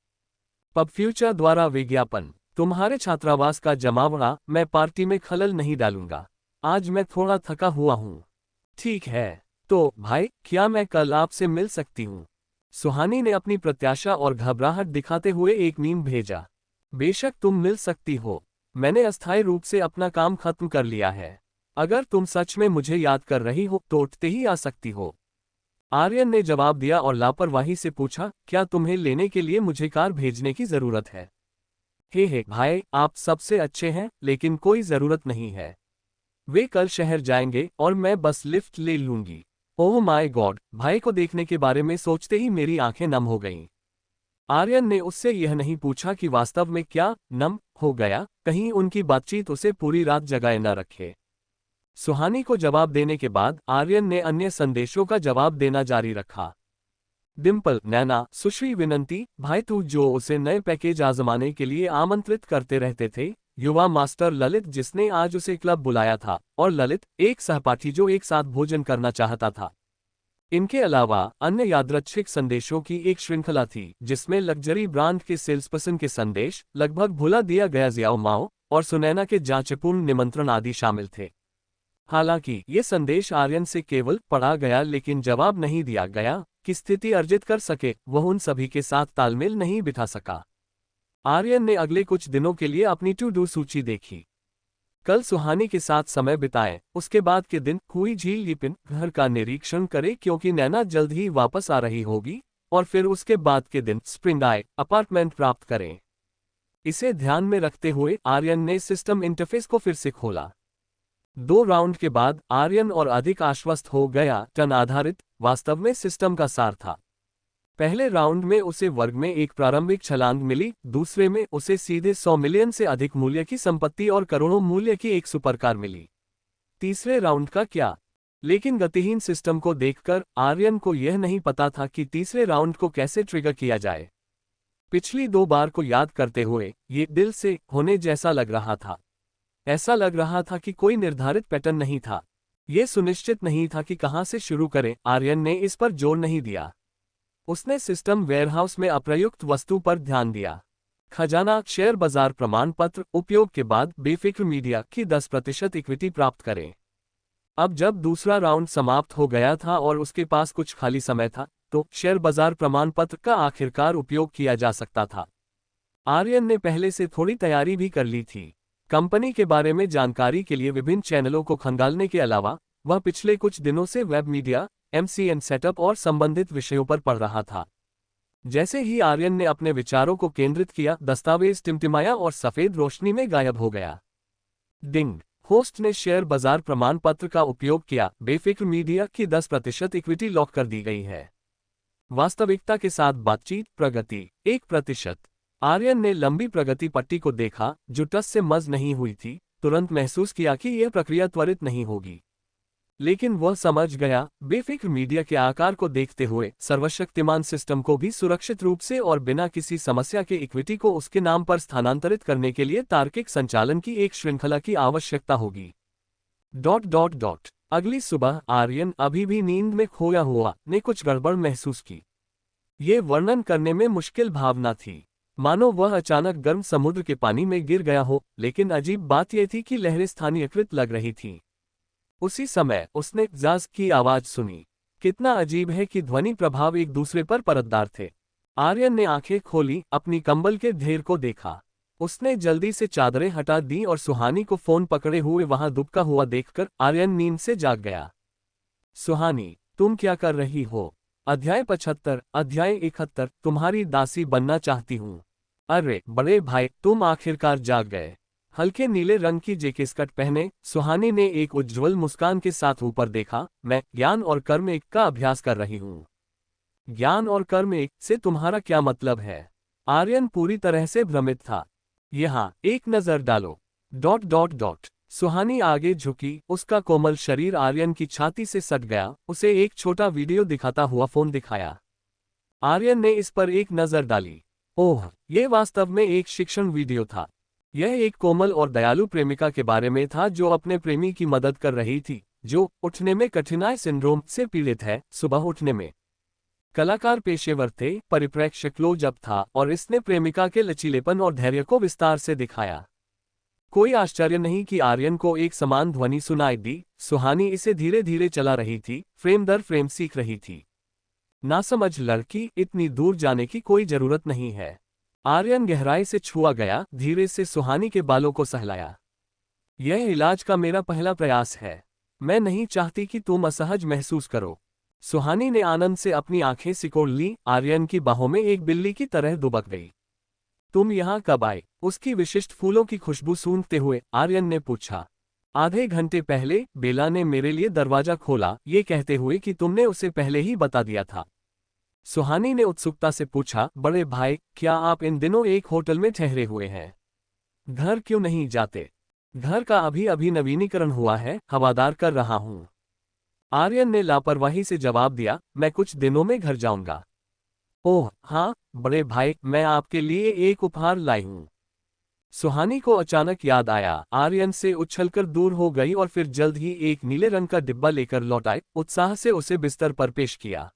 पब फ्यूचर द्वारा विज्ञापन। तुम्हारे छात्रावास का जमावड़ा, मैं पार्टी में खलल नहीं डालूंगा। आज मैं थोड़ा थका हुआ हूँ। ठीक है, तो भाई, क्या मैं कल आपसे मिल सकती हूँ? सुहानी ने अपनी प्रत्याशा और घबराहट दिखाते हुए एक मीम भेजा। बेशक तुम मिल सकती हो। मैंने अस्थायी रूप से अपना काम खत्म कर लिया है। अगर तुम सच में मुझे याद कर रही हो तो उठते ही आ सकती हो। आर्यन ने जवाब दिया और लापरवाही से पूछा, क्या तुम्हें लेने के लिए मुझे कार भेजने की जरूरत है? हे भाई, आप सबसे अच्छे हैं, लेकिन कोई जरूरत नहीं है। वे कल शहर जाएंगे और मैं बस लिफ्ट ले लूंगी। ओह माय गॉड, भाई को देखने के बारे में सोचते ही मेरी आंखें नम हो गईं। आर्यन ने उससे यह नहीं पूछा कि वास्तव में क्या नम हो गया, कहीं उनकी बातचीत उसे पूरी रात जगाए न रखे। सुहानी को जवाब देने के बाद आर्यन ने अन्य संदेशों का जवाब देना जारी रखा। डिम्पल, नैना, सुश्री विनंती, भाई तू जो उसे नए पैकेज आजमाने के लिए आमंत्रित करते रहते थे, युवा मास्टर ललित जिसने आज उसे क्लब बुलाया था, और ललित, एक सहपाठी जो एक साथ भोजन करना चाहता था। इनके अलावा अन्य यादृच्छिक संदेशों की एक श्रृंखला थी जिसमें लग्जरी ब्रांड के सेल्सपर्सन के संदेश, लगभग भुला दिया गया जियाओ माओ और सुनैना के जांचपूर्ण निमंत्रण आदि शामिल थे। हालांकि ये संदेश आर्यन से केवल पढ़ा गया लेकिन जवाब नहीं दिया गया कि स्थिति अर्जित कर सके, वह उन सभी के साथ तालमेल नहीं बिठा सका। आर्यन ने अगले कुछ दिनों के लिए अपनी टू डू सूची देखी। कल सुहानी के साथ समय बिताएं, उसके बाद के दिन हुई झील लिपिन घर का निरीक्षण करें क्योंकि नैना जल्द ही वापस आ रही होगी, और फिर उसके बाद के दिन स्प्रिंग आय अपार्टमेंट प्राप्त करें। इसे ध्यान में रखते हुए आर्यन ने सिस्टम इंटरफेस को फिर से खोला। 2 राउंड के बाद आर्यन और अधिक आश्वस्त हो गया। टन आधारित वास्तव में सिस्टम का सार था। पहले राउंड में उसे वर्ग में एक प्रारंभिक छलांग मिली, दूसरे में उसे सीधे 100 मिलियन से अधिक मूल्य की संपत्ति और करोड़ों मूल्य की एक सुपरकार मिली। तीसरे राउंड का क्या? लेकिन गतिहीन सिस्टम को देखकर आर्यन को यह नहीं पता था कि तीसरे राउंड को कैसे ट्रिगर किया जाए। पिछली 2 बार को याद करते हुए ये दिल से होने जैसा लग रहा था। ऐसा लग रहा था कि कोई निर्धारित पैटर्न नहीं था। यह सुनिश्चित नहीं था कि कहां से शुरू करें। आर्यन ने इस पर जोर नहीं दिया। उसने सिस्टम वेयरहाउस में अप्रयुक्त वस्तु पर ध्यान दिया। खजाना शेयर बाजार प्रमाण पत्र उपयोग के बाद बेफिक्र मीडिया की 10% इक्विटी प्राप्त करें। अब जब दूसरा राउंड समाप्त हो गया था और उसके पास कुछ खाली समय था, तो शेयर बाजार प्रमाण पत्र का आखिरकार उपयोग किया जा सकता था। आर्यन ने पहले से थोड़ी तैयारी भी कर ली थी। कंपनी के बारे में जानकारी के लिए विभिन्न चैनलों को खंगालने के अलावा वह पिछले कुछ दिनों से वेब मीडिया, MCN सेटअप और संबंधित विषयों पर पढ़ रहा था। जैसे ही आर्यन ने अपने विचारों को केंद्रित किया, दस्तावेज टिमटिमाया और सफेद रोशनी में गायब हो गया। डिंग, होस्ट ने शेयर बाजार प्रमाण पत्र का उपयोग किया। बेफिक्र मीडिया की 10% इक्विटी लॉक कर दी गई है। वास्तविकता के साथ बातचीत प्रगति 1%। आर्यन ने लंबी प्रगति पट्टी को देखा जो टस से मज नहीं हुई थी। तुरंत महसूस किया कि यह प्रक्रिया त्वरित नहीं होगी, लेकिन वह समझ गया। बेफिक्र मीडिया के आकार को देखते हुए सर्वशक्तिमान सिस्टम को भी सुरक्षित रूप से और बिना किसी समस्या के इक्विटी को उसके नाम पर स्थानांतरित करने के लिए तार्किक संचालन की एक श्रृंखला की आवश्यकता होगी। ... अगली सुबह आर्यन अभी भी नींद में खोया हुआ ने कुछ गड़बड़ महसूस की। ये वर्णन करने में मुश्किल भावना थी, मानो वह अचानक गर्म समुद्र के पानी में गिर गया हो, लेकिन अजीब बात यह थी कि लहरें स्थानीयकृत लग रही थीं। उसी समय उसने जाज की आवाज सुनी। कितना अजीब है कि ध्वनि प्रभाव एक दूसरे पर परतदार थे। आर्यन ने आंखें खोली, अपनी कंबल के ढेर को देखा। उसने जल्दी से चादरें हटा दी और सुहानी को फोन पकड़े हुए वहां दुबका हुआ देखकर आर्यन नींद से जाग गया। सुहानी, तुम क्या कर रही हो? अध्याय 75, अध्याय 71, तुम्हारी दासी बनना चाहती हूँ। अरे बड़े भाई, तुम आखिरकार जाग गए। हल्के नीले रंग की जैकेट पहने सुहानी ने एक उज्ज्वल मुस्कान के साथ ऊपर देखा। मैं ज्ञान और कर्म एक का अभ्यास कर रही हूँ। ज्ञान और कर्म एक से तुम्हारा क्या मतलब है? आर्यन पूरी तरह से भ्रमित था। यहाँ एक नजर डालो। ... सुहानी आगे झुकी, उसका कोमल शरीर आर्यन की छाती से सट गया। उसे एक छोटा वीडियो दिखाता हुआ फोन दिखाया। आर्यन ने इस पर एक नजर डाली। ओह, यह वास्तव में एक शिक्षण वीडियो था। यह एक कोमल और दयालु प्रेमिका के बारे में था जो अपने प्रेमी की मदद कर रही थी, जो उठने में कठिनाई सिंड्रोम से पीड़ित है। सुबह उठने में कलाकार पेशेवर थे, परिप्रेक्ष्य क्लोजअप था और इसने प्रेमिका के लचीलेपन और धैर्य को विस्तार से दिखाया। कोई आश्चर्य नहीं कि आर्यन को एक समान ध्वनि सुनाई दी। सुहानी इसे धीरे धीरे चला रही थी, फ्रेम दर फ्रेम सीख रही थी। नासमझ लड़की, इतनी दूर जाने की कोई जरूरत नहीं है। आर्यन गहराई से छुआ गया, धीरे से सुहानी के बालों को सहलाया। यह इलाज का मेरा पहला प्रयास है। मैं नहीं चाहती कि तुम असहज महसूस करो। सुहानी ने आनंद से अपनी आंखें सिकोड़ ली, आर्यन की बाहों में एक बिल्ली की तरह दुबक गई। तुम यहाँ कब आए? उसकी विशिष्ट फूलों की खुशबू सूंघते हुए आर्यन ने पूछा। आधे घंटे पहले बेला ने मेरे लिए दरवाजा खोला, ये कहते हुए कि तुमने उसे पहले ही बता दिया था। सुहानी ने उत्सुकता से पूछा, बड़े भाई, क्या आप इन दिनों एक होटल में ठहरे हुए हैं? घर क्यों नहीं जाते? घर का अभी अभी नवीनीकरण हुआ है, हवादार कर रहा हूं। आर्यन ने लापरवाही से जवाब दिया, मैं कुछ दिनों में घर जाऊंगा। ओह हाँ बड़े भाई, मैं आपके लिए एक उपहार लाई हूं। सुहानी को अचानक याद आया। आर्यन से उछलकर दूर हो गई और फिर जल्द ही एक नीले रंग का डिब्बा लेकर लौट आई, उत्साह से उसे बिस्तर पर पेश किया।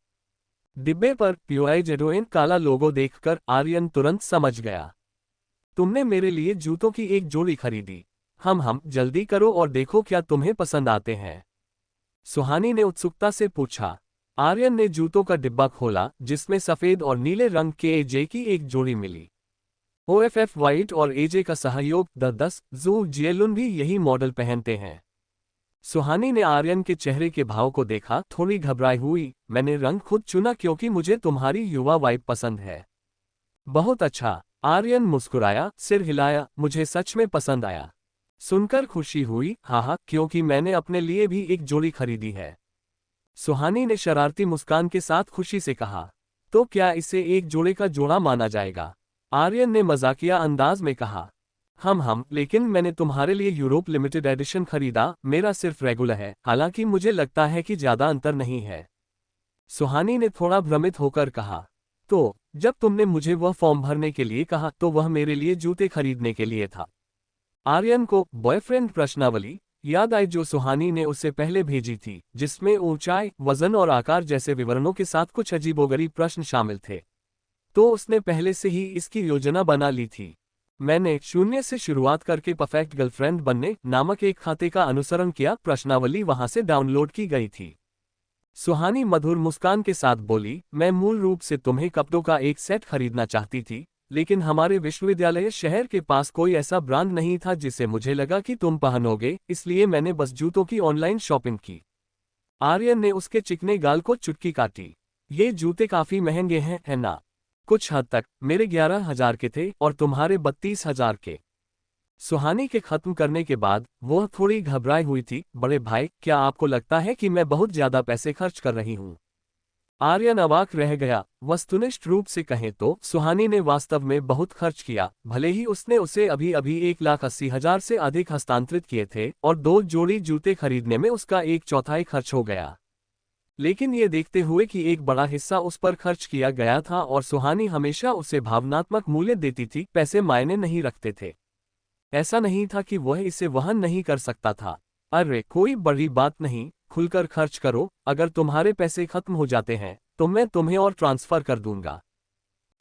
डिब्बे पर प्योआई जेडोइन काला लोगो देखकर आर्यन तुरंत समझ गया। तुमने मेरे लिए जूतों की एक जोड़ी खरीदी। हम जल्दी करो और देखो क्या तुम्हें पसंद आते हैं। सुहानी ने उत्सुकता से पूछा। आर्यन ने जूतों का डिब्बा खोला, जिसमें सफेद और नीले रंग के एजे की एक जोड़ी मिली। ओएफएफ वाइट और एजे का सहयोग द 10 जू जियलुन भी यही मॉडल पहनते हैं। सुहानी ने आर्यन के चेहरे के भाव को देखा, थोड़ी घबराई हुई। मैंने रंग खुद चुना क्योंकि मुझे तुम्हारी युवा वाइब पसंद है। बहुत अच्छा। आर्यन मुस्कुराया, सिर हिलाया, मुझे सच में पसंद आया। सुनकर खुशी हुई, हाँ क्योंकि मैंने अपने लिए भी एक जोड़ी खरीदी है। सुहानी ने शरारती मुस्कान के साथ खुशी से कहा। तो क्या इसे एक जोड़े का जोड़ा माना जाएगा? आर्यन ने मजाकिया अंदाज में कहा। लेकिन मैंने तुम्हारे लिए यूरोप लिमिटेड एडिशन खरीदा, मेरा सिर्फ रेगुलर है, हालांकि मुझे लगता है कि ज्यादा अंतर नहीं है। सुहानी ने थोड़ा भ्रमित होकर कहा। तो जब तुमने मुझे वह फॉर्म भरने के लिए कहा तो वह मेरे लिए जूते खरीदने के लिए था। आर्यन को बॉयफ्रेंड प्रश्नावली याद आई जो सुहानी ने उससे पहले भेजी थी, जिसमें ऊंचाई, वजन और आकार जैसे विवरणों के साथ कुछ अजीबोगरीब प्रश्न शामिल थे। तो उसने पहले से ही इसकी योजना बना ली थी। मैंने 0 से शुरुआत करके परफेक्ट गर्लफ्रेंड बनने नामक एक खाते का अनुसरण किया। प्रश्नावली वहां से डाउनलोड की गई थी। सुहानी मधुर मुस्कान के साथ बोली, मैं मूल रूप से तुम्हें कपड़ों का एक सेट खरीदना चाहती थी, लेकिन हमारे विश्वविद्यालय शहर के पास कोई ऐसा ब्रांड नहीं था जिसे मुझे लगा कि तुम पहनोगे, इसलिए मैंने बस जूतों की ऑनलाइन शॉपिंग की। आर्यन ने उसके चिकने गाल को चुटकी काटी। ये जूते काफी महंगे हैं, है ना? कुछ हद तक। मेरे 11,000 के थे और तुम्हारे 32,000 के। सुहानी के खत्म करने के बाद वह थोड़ी घबराई हुई थी। बड़े भाई, क्या आपको लगता है कि मैं बहुत ज्यादा पैसे खर्च कर रही हूँ? आर्यन अवाक रह गया। वस्तुनिष्ठ रूप से कहें तो सुहानी ने वास्तव में बहुत खर्च किया, भले ही उसने उसे अभी अभी 1,80,000 से अधिक हस्तांतरित किए थे और 2 जोड़ी जूते खरीदने में उसका 1/4 खर्च हो गया। लेकिन ये देखते हुए कि एक बड़ा हिस्सा उस पर खर्च किया गया था और सुहानी हमेशा उसे भावनात्मक मूल्य देती थी, पैसे मायने नहीं रखते थे। ऐसा नहीं था कि वह इसे वहन नहीं कर सकता था। अरे कोई बड़ी बात नहीं, खुलकर खर्च करो, अगर तुम्हारे पैसे खत्म हो जाते हैं तो मैं तुम्हें और ट्रांसफर कर दूंगा।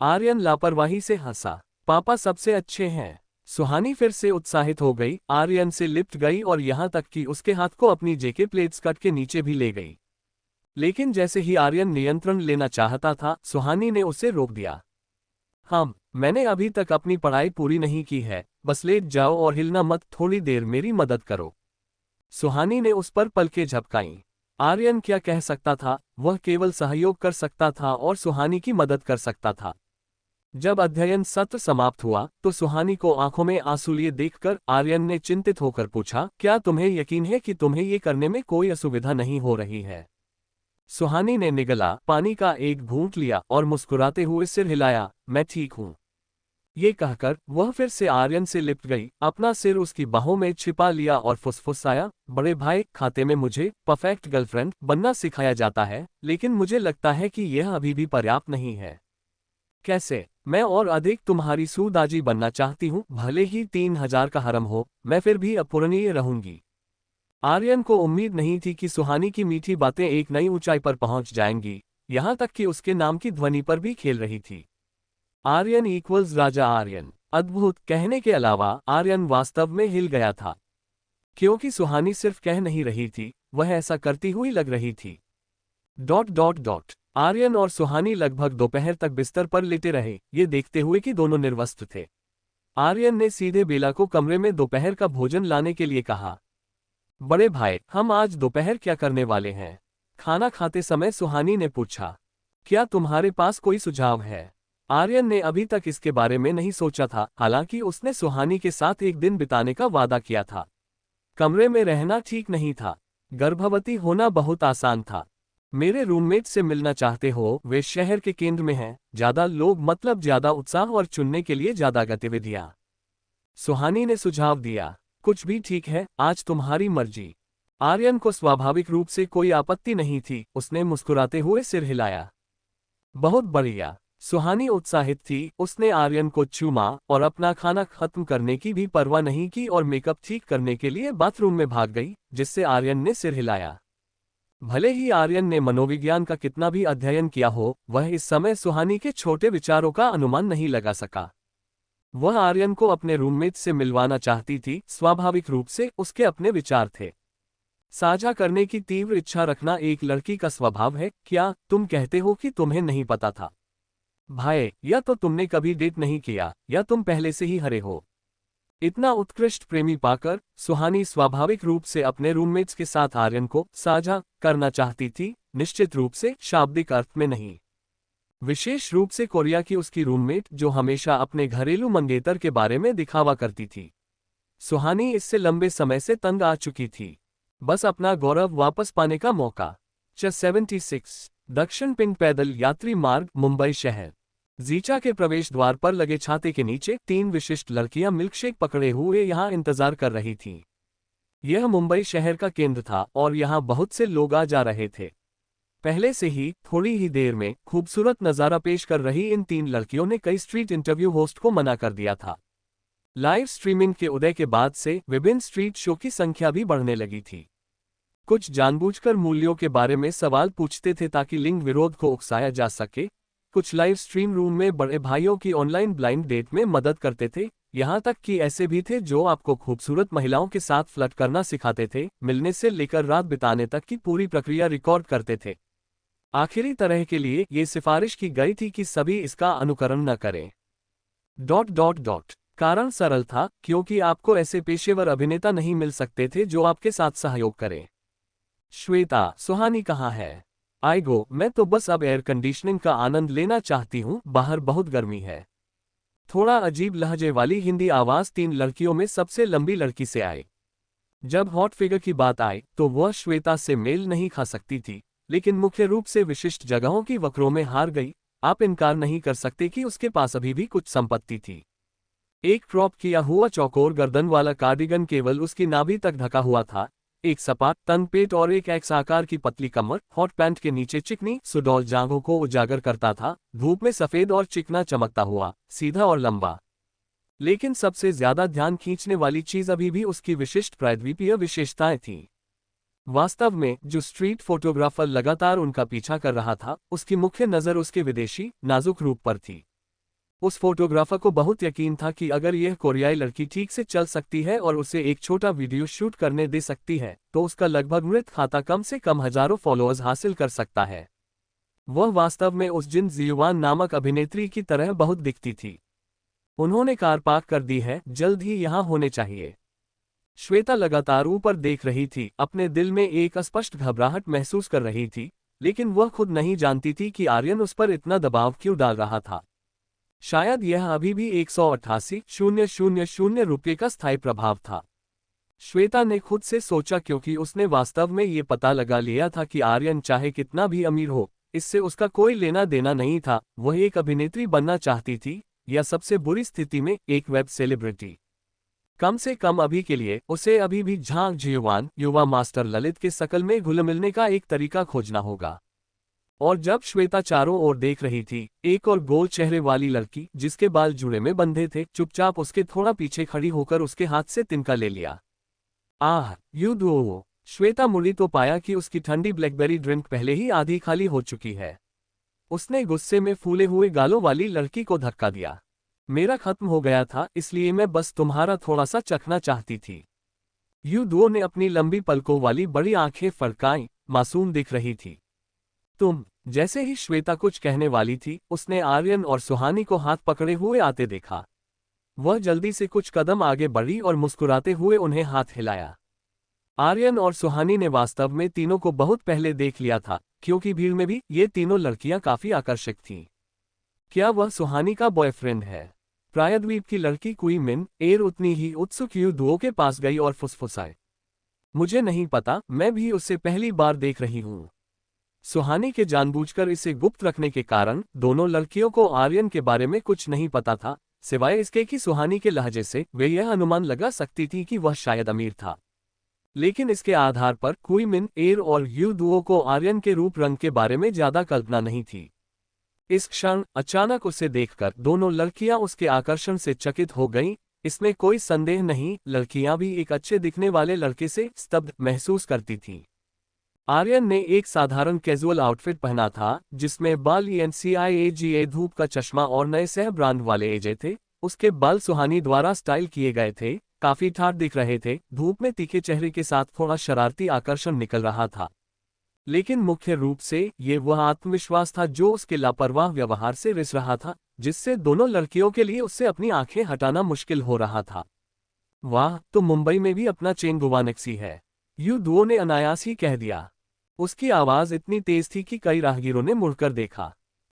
आर्यन लापरवाही से हंसा। पापा सबसे अच्छे हैं। सुहानी फिर से उत्साहित हो गई, आर्यन से लिपट गई और यहां तक कि उसके हाथ को अपनी जेके प्लेट स्कर्ट के नीचे भी ले गई। लेकिन जैसे ही आर्यन नियंत्रण लेना चाहता था, सुहानी ने उसे रोक दिया। मैंने अभी तक अपनी पढ़ाई पूरी नहीं की है, बस लेट जाओ और हिलना मत, थोड़ी देर मेरी मदद करो। सुहानी ने उस पर पलकें झपकाईं। आर्यन क्या कह सकता था? वह केवल सहयोग कर सकता था और सुहानी की मदद कर सकता था। जब अध्ययन सत्र समाप्त हुआ तो सुहानी को आंखों में आंसू लिए देखकर आर्यन ने चिंतित होकर पूछा, क्या तुम्हें यकीन है कि तुम्हें ये करने में कोई असुविधा नहीं हो रही है? सुहानी ने निगला पानी का एक घूंट लिया और मुस्कुराते हुए सिर हिलाया, मैं ठीक हूं। ये कहकर वह फिर से आर्यन से लिपट गई, अपना सिर उसकी बाहों में छिपा लिया और फुसफुसाया, बड़े भाई, खाते में मुझे परफेक्ट गर्लफ्रेंड बनना सिखाया जाता है, लेकिन मुझे लगता है कि यह अभी भी पर्याप्त नहीं है। कैसे? मैं और अधिक तुम्हारी सूदाजी बनना चाहती हूँ, भले ही 3,000 का हरम हो, मैं फिर भी अपूरणीय रहूंगी। आर्यन को उम्मीद नहीं थी कि सुहानी की मीठी बातें एक नई ऊंचाई पर पहुंच जाएंगी, यहां तक कि उसके नाम की ध्वनि पर भी खेल रही थी। आर्यन इक्वल्स राजा आर्यन। अद्भुत कहने के अलावा आर्यन वास्तव में हिल गया था, क्योंकि सुहानी सिर्फ कह नहीं रही थी, वह ऐसा करती हुई लग रही थी। ... आर्यन और सुहानी लगभग दोपहर तक बिस्तर पर लेटे रहे, ये देखते हुए कि दोनों निर्वस्त्र थे। आर्यन ने सीधे बेला को कमरे में दोपहर का भोजन लाने के लिए कहा। बड़े भाई, हम आज दोपहर क्या करने वाले हैं? खाना खाते समय सुहानी ने पूछा। क्या तुम्हारे पास कोई सुझाव है? आर्यन ने अभी तक इसके बारे में नहीं सोचा था, हालांकि उसने सुहानी के साथ एक दिन बिताने का वादा किया था। कमरे में रहना ठीक नहीं था। गर्भवती होना बहुत आसान था। मेरे रूममेट से मिलना चाहते हो? वे शहर के केंद्र में हैं, ज्यादा लोग मतलब ज्यादा उत्साह और चुनने के लिए ज्यादा गतिविधियां। सुहानी ने सुझाव दिया। कुछ भी ठीक है, आज तुम्हारी मर्जी। आर्यन को स्वाभाविक रूप से कोई आपत्ति नहीं थी, उसने मुस्कुराते हुए सिर हिलाया। बहुत बढ़िया। सुहानी उत्साहित थी, उसने आर्यन को चूमा और अपना खाना खत्म करने की भी परवाह नहीं की और मेकअप ठीक करने के लिए बाथरूम में भाग गई, जिससे आर्यन ने सिर हिलाया। भले ही आर्यन ने मनोविज्ञान का कितना भी अध्ययन किया हो, वह इस समय सुहानी के छोटे विचारों का अनुमान नहीं लगा सका। वह आर्यन को अपने रूममेट से मिलवाना चाहती थी, स्वाभाविक रूप से उसके अपने विचार थे। साझा करने की तीव्र इच्छा रखना एक लड़की का स्वभाव है। क्या तुम कहते हो कि तुम्हें नहीं पता था? भाई, या तो तुमने कभी डेट नहीं किया या तुम पहले से ही हरे हो। इतना उत्कृष्ट प्रेमी पाकर सुहानी स्वाभाविक रूप से अपने रूममेट्स के साथ आर्यन को साझा करना चाहती थी, निश्चित रूप से शाब्दिक अर्थ में नहीं। विशेष रूप से कोरिया की उसकी रूममेट, जो हमेशा अपने घरेलू मंगेतर के बारे में दिखावा करती थी। सुहानी इससे लंबे समय से तंग आ चुकी थी। बस अपना गौरव वापस पाने का मौका। 76 दक्षिण पिंक पैदल यात्री मार्ग, मुंबई शहर। जीचा के प्रवेश द्वार पर लगे छाते के नीचे 3 विशिष्ट लड़कियां मिल्कशेक पकड़े हुए यहां इंतजार कर रही थीं। यह मुंबई शहर का केंद्र था और यहां बहुत से लोग आ जा रहे थे। पहले से ही थोड़ी ही देर में खूबसूरत नजारा पेश कर रही इन 3 लड़कियों ने कई स्ट्रीट इंटरव्यू होस्ट को मना कर दिया था। लाइव स्ट्रीमिंग के उदय के बाद से विभिन्न स्ट्रीट शो की संख्या भी बढ़ने लगी थी। कुछ जानबूझकर मूल्यों के बारे में सवाल पूछते थे ताकि लिंग विरोध को उकसाया जा सके। कुछ लाइव स्ट्रीम रूम में बड़े भाइयों की ऑनलाइन ब्लाइंड डेट में मदद करते थे। यहां तक कि ऐसे भी थे जो आपको खूबसूरत महिलाओं के साथ फ्लर्ट करना सिखाते थे, मिलने से लेकर रात बिताने तक की पूरी प्रक्रिया रिकॉर्ड करते थे। आखिरी तरह के लिए ये सिफारिश की गई थी कि सभी इसका अनुकरण न करें। कारण सरल था, क्योंकि आपको ऐसे पेशेवर अभिनेता नहीं मिल सकते थे जो आपके साथ सहयोग करें। श्वेता, सुहानी कहाँ है? आइगो, मैं तो बस अब एयर कंडीशनिंग का आनंद लेना चाहती हूँ, बाहर बहुत गर्मी है। थोड़ा अजीब लहजे वाली हिंदी आवाज 3 लड़कियों में सबसे लंबी लड़की से आई। जब हॉट फिगर की बात आई तो वह श्वेता से मेल नहीं खा सकती थी, लेकिन मुख्य रूप से विशिष्ट जगहों की वक्रों में हार गई। आप इनकार नहीं कर सकते कि उसके पास अभी भी कुछ संपत्ति थी। एक क्रॉप किया हुआ चौकोर गर्दन वाला कार्डिगन केवल उसकी नाभि तक ढका हुआ था। एक सपाट तन पेट और एक एक्स आकार की पतली कमर हॉट पैंट के नीचे चिकनी सुडौल जांघों को उजागर करता था, धूप में सफेद और चिकना चमकता हुआ, सीधा और लंबा। लेकिन सबसे ज्यादा ध्यान खींचने वाली चीज अभी भी उसकी विशिष्ट प्रायद्वीपीय विशेषताएं थीं। वास्तव में जो स्ट्रीट फोटोग्राफर लगातार उनका पीछा कर रहा था, उसकी मुख्य नजर उसके विदेशी नाजुक रूप पर थी। उस फोटोग्राफर को बहुत यकीन था कि अगर यह कोरियाई लड़की ठीक से चल सकती है और उसे एक छोटा वीडियो शूट करने दे सकती है, तो उसका लगभग मृत खाता कम से कम हजारों फॉलोअर्स हासिल कर सकता है। वह वास्तव में उस जिन जियुआन नामक अभिनेत्री की तरह बहुत दिखती थी। उन्होंने कार पार्क कर दी है, जल्द ही यहां होने चाहिए। श्वेता लगातार ऊपर देख रही थी, अपने दिल में एक अस्पष्ट घबराहट महसूस कर रही थी, लेकिन वह खुद नहीं जानती थी कि आर्यन उस पर इतना दबाव क्यों डाल रहा था। शायद यह अभी भी 188,000 रुपये का स्थायी प्रभाव था। श्वेता ने खुद से सोचा, क्योंकि उसने वास्तव में ये पता लगा लिया था कि आर्यन चाहे कितना भी अमीर हो, इससे उसका कोई लेना देना नहीं था। वह एक अभिनेत्री बनना चाहती थी, या सबसे बुरी स्थिति में एक वेब सेलिब्रिटी। कम से कम अभी के लिए उसे अभी भी झांग जियुआन युवा मास्टर ललित के शकल में घुल मिलने का एक तरीका खोजना होगा। और जब श्वेता चारों ओर देख रही थी, एक और गोल चेहरे वाली लड़की जिसके बाल जुड़े में बंधे थे, चुपचाप उसके थोड़ा पीछे खड़ी होकर उसके हाथ से तिनका ले लिया। आह, यू दो। श्वेता मुड़ी तो पाया कि उसकी ठंडी ब्लैकबेरी ड्रिंक पहले ही आधी खाली हो चुकी है। उसने गुस्से में फूले हुए गालों वाली लड़की को धक्का दिया। मेरा खत्म हो गया था, इसलिए मैं बस तुम्हारा थोड़ा सा चखना चाहती थी। यू दो ने अपनी लंबी पलकों वाली बड़ी आंखें फड़काईं, मासूम दिख रही थी। तुम। जैसे ही श्वेता कुछ कहने वाली थी, उसने आर्यन और सुहानी को हाथ पकड़े हुए आते देखा। वह जल्दी से कुछ कदम आगे बढ़ी और मुस्कुराते हुए उन्हें हाथ हिलाया। आर्यन और सुहानी ने वास्तव में तीनों को बहुत पहले देख लिया था, क्योंकि भीड़ में भी ये तीनों लड़कियां काफी आकर्षक थीं। क्या वह सुहानी का बॉयफ्रेंड है? प्रायद्वीप की लड़की कुई मिन एर उतनी ही उत्सुक यू दुओ के पास गई और फुसफुसाए, मुझे नहीं पता, मैं भी उससे पहली बार देख रही हूं। सुहानी के जानबूझकर इसे गुप्त रखने के कारण दोनों लड़कियों को आर्यन के बारे में कुछ नहीं पता था, सिवाय इसके कि सुहानी के लहजे से वे यह अनुमान लगा सकती थी कि वह शायद अमीर था। लेकिन इसके आधार पर कुई मिन एर और यू दुओ को आर्यन के रूप रंग के बारे में ज्यादा कल्पना नहीं थी। इस क्षण अचानक उसे देखकर दोनों लड़कियां उसके आकर्षण से चकित हो गईं। इसमें कोई संदेह नहीं, लड़कियां भी एक अच्छे दिखने वाले लड़के से स्तब्ध महसूस करती थीं। आर्यन ने एक साधारण कैजुअल आउटफिट पहना था, जिसमें बाल एनसीआईएजीए धूप का चश्मा और नए सह ब्रांड वाले एजे थे। उसके बाल सुहानी द्वारा स्टाइल किए गए थे, काफी ठाट दिख रहे थे। धूप में तीखे चेहरे के साथ थोड़ा शरारती आकर्षण निकल रहा था, लेकिन मुख्य रूप से ये वह आत्मविश्वास था जो उसके लापरवाह व्यवहार से रिस रहा था, जिससे दोनों लड़कियों के लिए उससे अपनी आंखें हटाना मुश्किल हो रहा था। वाह, तो मुंबई में भी अपना चेन गुवानेक्सी है, यू दुओ ने अनायास ही कह दिया। उसकी आवाज इतनी तेज थी कि कई राहगीरों ने मुड़कर देखा।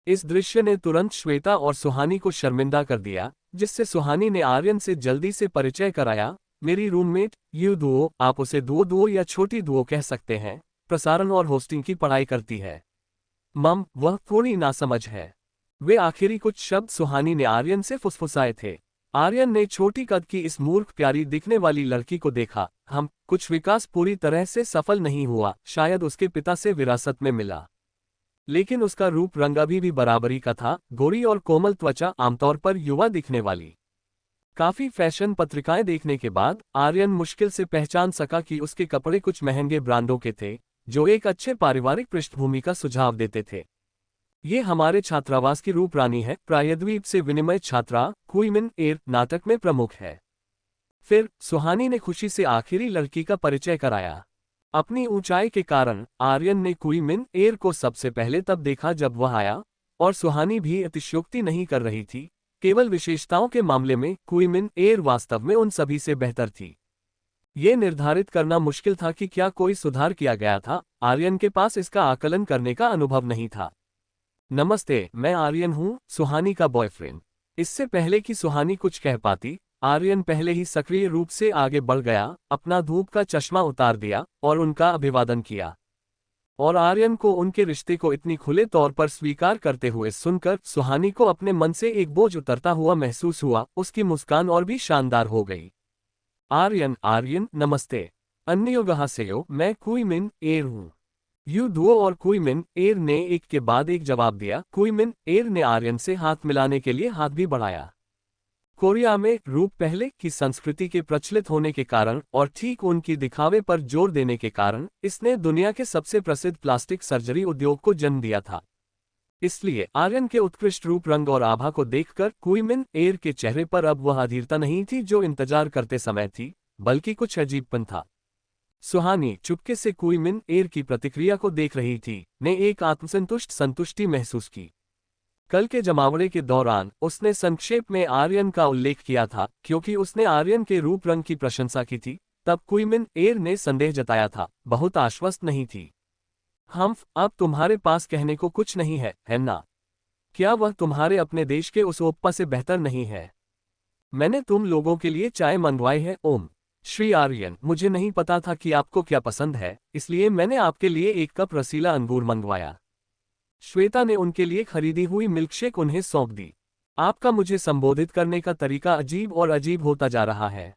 इस दृश्य ने तुरंत श्वेता और सुहानी को शर्मिंदा कर दिया, जिससे सुहानी ने आर्यन से जल्दी से परिचय कराया। मेरी रूममेट यू दुओ, आप उसे दुओ दुओ या छोटी दुओ कह सकते हैं, प्रसारण और होस्टिंग की पढ़ाई करती है। मम, वह थोड़ी नासमझ है। वे आखिरी कुछ शब्द सुहानी ने आर्यन से फुसफुसाए थे। आर्यन ने छोटी कद की इस मूर्ख प्यारी दिखने वाली लड़की को देखा। कुछ विकास पूरी तरह से सफल नहीं हुआ, शायद उसके पिता से विरासत में मिला, लेकिन उसका रूप रंग अभी भी बराबरी का था, गोरी और कोमल त्वचा, आमतौर पर युवा दिखने वाली। काफी फैशन पत्रिकाएं देखने के बाद आर्यन मुश्किल से पहचान सका कि उसके कपड़े कुछ महंगे ब्रांडों के थे, जो एक अच्छे पारिवारिक पृष्ठभूमि का सुझाव देते थे। ये हमारे छात्रावास की रूपरानी है, प्रायद्वीप से विनिमय छात्रा कुई मिन एर नाटक में प्रमुख है। फिर सुहानी ने खुशी से आखिरी लड़की का परिचय कराया। अपनी ऊंचाई के कारण आर्यन ने कुई मिन एर को सबसे पहले तब देखा जब वह आया, और सुहानी भी अतिशयोक्ति नहीं कर रही थी। केवल विशेषताओं के मामले में कुई मिन एर वास्तव में उन सभी से बेहतर थी। ये निर्धारित करना मुश्किल था कि क्या कोई सुधार किया गया था। आर्यन के पास इसका आकलन करने का अनुभव नहीं था। नमस्ते, मैं आर्यन हूं, सुहानी का बॉयफ्रेंड। इससे पहले कि सुहानी कुछ कह पाती, आर्यन पहले ही सक्रिय रूप से आगे बढ़ गया, अपना धूप का चश्मा उतार दिया और उनका अभिवादन किया। और आर्यन को उनके रिश्ते को इतनी खुले तौर पर स्वीकार करते हुए सुनकर सुहानी को अपने मन से एक बोझ उतरता हुआ महसूस हुआ। उसकी मुस्कान और भी शानदार हो गई। आर्यन, नमस्ते। अन्योगहासेयो, मैं कुई मिन एर हूं। यू दुओ और कुई मिन एर ने एक के बाद एक जवाब दिया। कुई मिन एर ने आर्यन से हाथ मिलाने के लिए हाथ भी बढ़ाया। कोरिया में रूप पहले की संस्कृति के प्रचलित होने के कारण और ठीक उनकी दिखावे पर जोर देने के कारण इसने दुनिया के सबसे प्रसिद्ध प्लास्टिक सर्जरी उद्योग को जन्म दिया था। इसलिए आर्यन के उत्कृष्ट रूप, रंग और आभा को देखकर कुई मिन एर के चेहरे पर अब वह अधीरता नहीं थी जो इंतजार करते समय थी, बल्कि कुछ अजीबपन था। सुहानी चुपके से कुई मिन एर की प्रतिक्रिया को देख रही थी, ने एक संतुष्टि महसूस की। कल के जमावड़े के दौरान उसने संक्षेप में आर्यन का उल्लेख किया था, क्योंकि उसने आर्यन के रूप रंग की प्रशंसा की थी। तब कुई मिन एर ने संदेह जताया था, बहुत आश्वस्त नहीं थी। अब तुम्हारे पास कहने को कुछ नहीं है ना? क्या वह तुम्हारे अपने देश के उस ओप्पा से बेहतर नहीं है? मैंने तुम लोगों के लिए चाय मंगवाई है। ओम श्री आर्यन, मुझे नहीं पता था कि आपको क्या पसंद है, इसलिए मैंने आपके लिए एक कप रसीला अंगूर मंगवाया। श्वेता ने उनके लिए खरीदी हुई मिल्कशेक उन्हें सौंप दी। आपका मुझे संबोधित करने का तरीका अजीब और अजीब होता जा रहा है।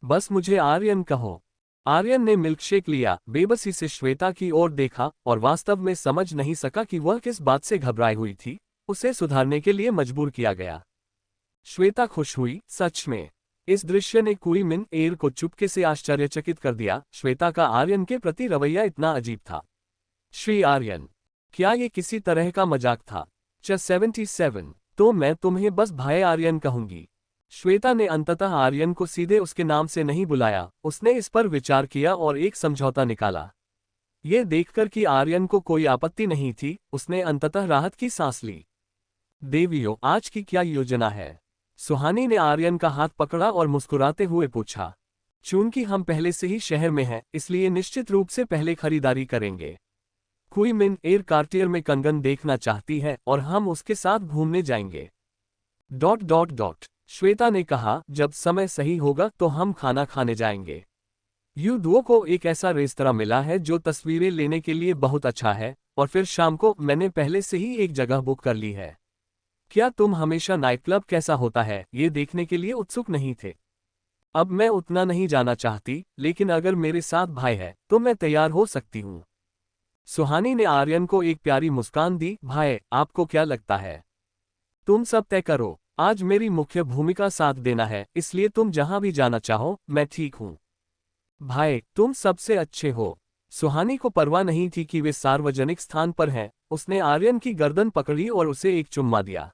बस मुझे आर्यन कहो। आर्यन ने मिल्कशेक लिया, बेबसी से श्वेता की ओर देखा और वास्तव में समझ नहीं सका कि वह किस बात से घबराई हुई थी। उसे सुधारने के लिए मजबूर किया गया। श्वेता खुश हुई, सच में। इस दृश्य ने कुई मिन एर को चुपके से आश्चर्यचकित कर दिया। श्वेता का आर्यन के प्रति रवैया इतना अजीब था। श्री आर्यन, क्या ये किसी तरह का मजाक था? 77, तो मैं तुम्हें बस भाई आर्यन कहूंगी। श्वेता ने अंततः आर्यन को सीधे उसके नाम से नहीं बुलाया। उसने इस पर विचार किया और एक समझौता निकाला। ये देखकर कि आर्यन को कोई आपत्ति नहीं थी, उसने अंततः राहत की सांस ली। देवियों, आज की क्या योजना है? सुहानी ने आर्यन का हाथ पकड़ा और मुस्कुराते हुए पूछा, चूंकि हम पहले से ही शहर में हैं, इसलिए निश्चित रूप से पहले खरीदारी करेंगे। कुई मिन एयर कार्टियर में कंगन देखना चाहती है और हम उसके साथ घूमने जाएंगे। श्वेता ने कहा, जब समय सही होगा तो हम खाना खाने जाएंगे। युद्धों को एक ऐसा रेस्तरां मिला है जो तस्वीरें लेने के लिए बहुत अच्छा है, और फिर शाम को मैंने पहले से ही एक जगह बुक कर ली है। क्या तुम हमेशा नाइट क्लब कैसा होता है ये देखने के लिए उत्सुक नहीं थे? अब मैं उतना नहीं जाना चाहती, लेकिन अगर मेरे साथ भाई है तो मैं तैयार हो सकती हूँ। सुहानी ने आर्यन को एक प्यारी मुस्कान दी। भाई, आपको क्या लगता है? तुम सब तय करो। आज मेरी मुख्य भूमिका साथ देना है, इसलिए तुम जहां भी जाना चाहो मैं ठीक हूं। भाई, तुम सबसे अच्छे हो। सुहानी को परवाह नहीं थी कि वे सार्वजनिक स्थान पर हैं। उसने आर्यन की गर्दन पकड़ी और उसे एक चुम्मा दिया।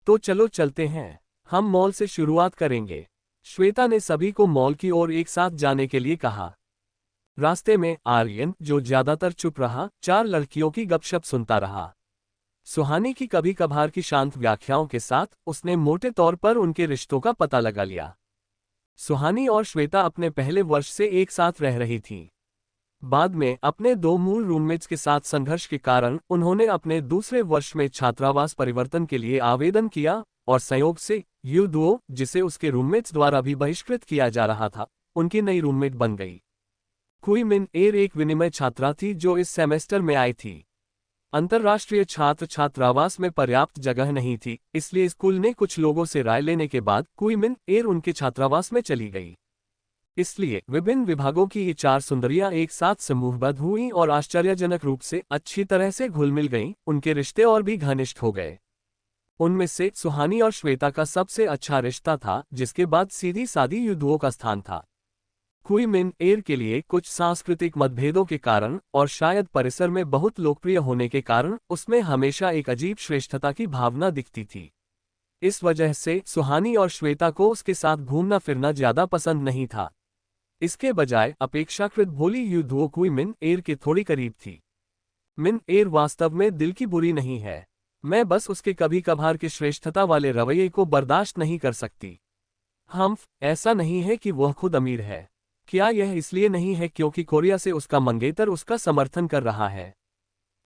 तो चलो चलते हैं। हम मॉल से शुरुआत करेंगे। श्वेता ने सभी को मॉल की ओर एक साथ जाने के लिए कहा। रास्ते में आर्यन, जो ज्यादातर चुप रहा, चार लड़कियों की गपशप सुनता रहा। सुहानी की कभी कभार की शांत व्याख्याओं के साथ उसने मोटे तौर पर उनके रिश्तों का पता लगा लिया। सुहानी और श्वेता अपने पहले वर्ष से एक साथ रह रही थीं। बाद में अपने दो मूल रूममेट्स के साथ संघर्ष के कारण उन्होंने अपने दूसरे वर्ष में छात्रावास परिवर्तन के लिए आवेदन किया, और संयोग से युद्धो, जिसे उसके रूममेट्स द्वारा भी बहिष्कृत किया जा रहा था, उनकी नई रूममेट बन गई। कुई मिन एयर एक विनिमय छात्रा थी जो इस सेमेस्टर में आई थी। अंतर्राष्ट्रीय छात्र छात्रावास में पर्याप्त जगह नहीं थी, इसलिए स्कूल ने कुछ लोगों से राय लेने के बाद कुई मिन एयर उनके छात्रावास में चली गई। इसलिए विभिन्न विभागों की ये चार सुंदरियां एक साथ समूहबद्ध हुईं और आश्चर्यजनक रूप से अच्छी तरह से घुल मिल गईं। उनके रिश्ते और भी घनिष्ठ हो गए। उनमें से सुहानी और श्वेता का सबसे अच्छा रिश्ता था, जिसके बाद सीधी सादी युद्धों का स्थान था। कुई मिन एयर के लिए कुछ सांस्कृतिक मतभेदों के कारण और शायद परिसर में बहुत लोकप्रिय होने के कारण उसमें हमेशा एक अजीब श्रेष्ठता की भावना दिखती थी। इस वजह से सुहानी और श्वेता को उसके साथ घूमना फिरना ज्यादा पसंद नहीं था। इसके बजाय अपेक्षाकृत भोली युद्धो कुई मिन एयर के थोड़ी करीब थी। मिन एयर वास्तव में दिल की बुरी नहीं है। मैं बस उसके कभी कभार के श्रेष्ठता वाले रवैये को बर्दाश्त नहीं कर सकती। ऐसा नहीं है कि वह खुद अमीर है। क्या यह इसलिए नहीं है क्योंकि कोरिया से उसका मंगेतर उसका समर्थन कर रहा है?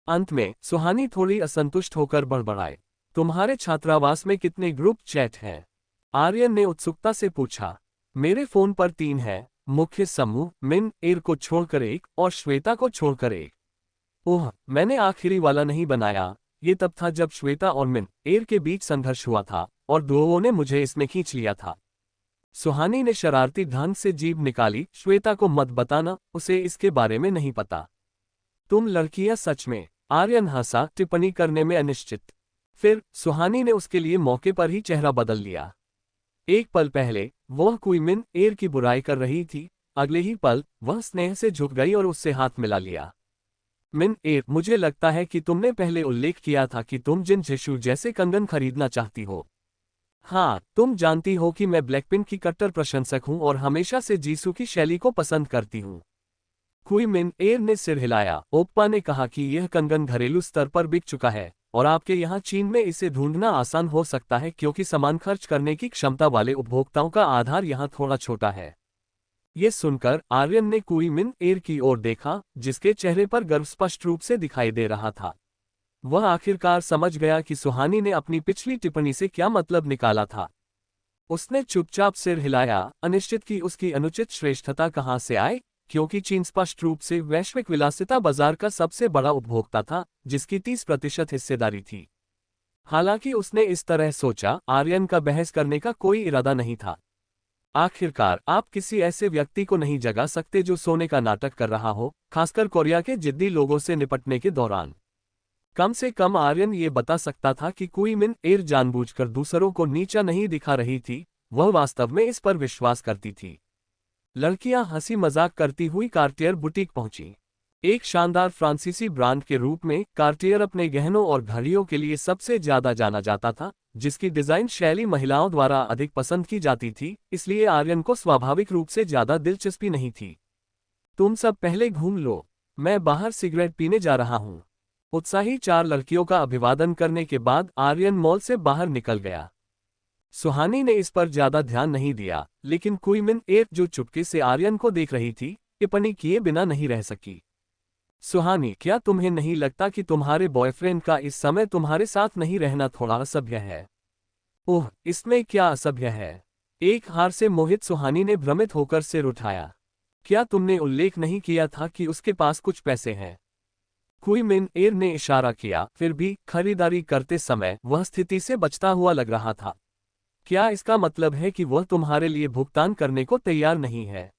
अंत में सुहानी थोड़ी असंतुष्ट होकर बड़बड़ाए, तुम्हारे छात्रावास में कितने ग्रुप चैट हैं? आर्यन ने उत्सुकता से पूछा। मेरे फोन पर 3 है। मुख्य समूह, मिन एयर को छोड़कर एक और श्वेता को छोड़कर एक। ओह, मैंने आखिरी वाला नहीं बनाया। ये तब था जब श्वेता और मिन एयर के बीच संघर्ष हुआ था और दोनों ने मुझे इसमें खींच लिया था। सुहानी ने शरारती ढंग से जीभ निकाली। श्वेता को मत बताना, उसे इसके बारे में नहीं पता। तुम लड़कियां सच में। आर्यन हंसा, टिप्पणी करने में अनिश्चित। फिर सुहानी ने उसके लिए मौके पर ही चेहरा बदल लिया। एक पल पहले वह कुई मिन एयर की बुराई कर रही थी, अगले ही पल वह स्नेह से झुक गई और उससे हाथ मिला लिया। मिन एयर, मुझे लगता है कि तुमने पहले उल्लेख किया था कि तुम जिन जिशु जैसे कंगन खरीदना चाहती हो। हाँ, तुम जानती हो कि मैं ब्लैकपिंक की कट्टर प्रशंसक हूँ और हमेशा से जीसू की शैली को पसंद करती हूँ। कुई मिन एयर ने सिर हिलाया। ओप्पा ने कहा कि यह कंगन घरेलू स्तर पर बिक चुका है और आपके यहाँ चीन में इसे ढूंढना आसान हो सकता है क्योंकि सामान खर्च करने की क्षमता वाले उपभोक्ताओं का आधार यहाँ थोड़ा छोटा है। ये सुनकर आर्यन ने कुई मिन एयर की ओर देखा, जिसके चेहरे पर गर्व स्पष्ट रूप से दिखाई दे रहा था। वह आखिरकार समझ गया कि सुहानी ने अपनी पिछली टिप्पणी से क्या मतलब निकाला था। उसने चुपचाप सिर हिलाया, अनिश्चित कि उसकी अनुचित श्रेष्ठता कहाँ से आए, क्योंकि चीन स्पष्ट रूप से वैश्विक विलासिता बाजार का सबसे बड़ा उपभोक्ता था, जिसकी 30% हिस्सेदारी थी। हालांकि उसने इस तरह सोचा, आर्यन का बहस करने का कोई इरादा नहीं था। आखिरकार आप किसी ऐसे व्यक्ति को नहीं जगा सकते जो सोने का नाटक कर रहा हो, खासकर कोरिया के जिद्दी लोगों से निपटने के दौरान। कम से कम आर्यन ये बता सकता था कि कुई मिन एयर जानबूझकर दूसरों को नीचा नहीं दिखा रही थी, वह वास्तव में इस पर विश्वास करती थी। लड़कियां हंसी मजाक करती हुई कार्टियर बुटीक पहुंची। एक शानदार फ्रांसीसी ब्रांड के रूप में कार्टियर अपने गहनों और घड़ियों के लिए सबसे ज्यादा जाना जाता था, जिसकी डिजाइन शैली महिलाओं द्वारा अधिक पसंद की जाती थी, इसलिए आर्यन को स्वाभाविक रूप से ज्यादा दिलचस्पी नहीं थी। तुम सब पहले घूम लो, मैं बाहर सिगरेट पीने जा रहा हूँ। उत्साही 4 लड़कियों का अभिवादन करने के बाद आर्यन मॉल से बाहर निकल गया। सुहानी ने इस पर ज्यादा ध्यान नहीं दिया, लेकिन कुईमिन एर जो चुपके से आर्यन को देख रही थी, टिप्पणी किए बिना नहीं रह सकी। सुहानी, क्या तुम्हें नहीं लगता कि तुम्हारे बॉयफ्रेंड का इस समय तुम्हारे साथ नहीं रहना थोड़ा असभ्य है? ओह, इसमें क्या असभ्य है? एक हार से मोहित सुहानी ने भ्रमित होकर सिर उठाया। क्या तुमने उल्लेख नहीं किया था कि उसके पास कुछ पैसे हैं? कुईमिन एर ने इशारा किया, फिर भी खरीदारी करते समय वह स्थिति से बचता हुआ लग रहा था। क्या इसका मतलब है कि वह तुम्हारे लिए भुगतान करने को तैयार नहीं है?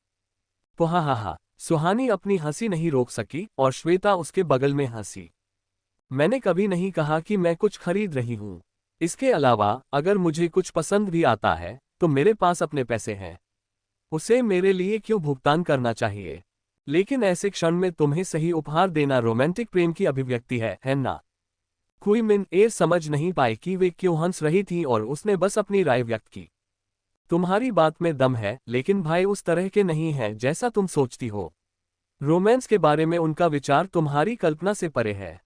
पुहाहाहा। सुहानी अपनी हंसी नहीं रोक सकी और श्वेता उसके बगल में हंसी। मैंने कभी नहीं कहा कि मैं कुछ खरीद रही हूं। इसके अलावा अगर मुझे कुछ पसंद भी आता है तो मेरे पास अपने पैसे हैं। उसे मेरे लिए क्यों भुगतान करना चाहिए? लेकिन ऐसे क्षण में तुम्हें सही उपहार देना रोमांटिक प्रेम की अभिव्यक्ति है ना? कुईमिन एर समझ नहीं पाई कि वे क्यों हंस रही थीं और उसने बस अपनी राय व्यक्त की। तुम्हारी बात में दम है, लेकिन भाई उस तरह के नहीं हैं जैसा तुम सोचती हो। रोमांस के बारे में उनका विचार तुम्हारी कल्पना से परे है।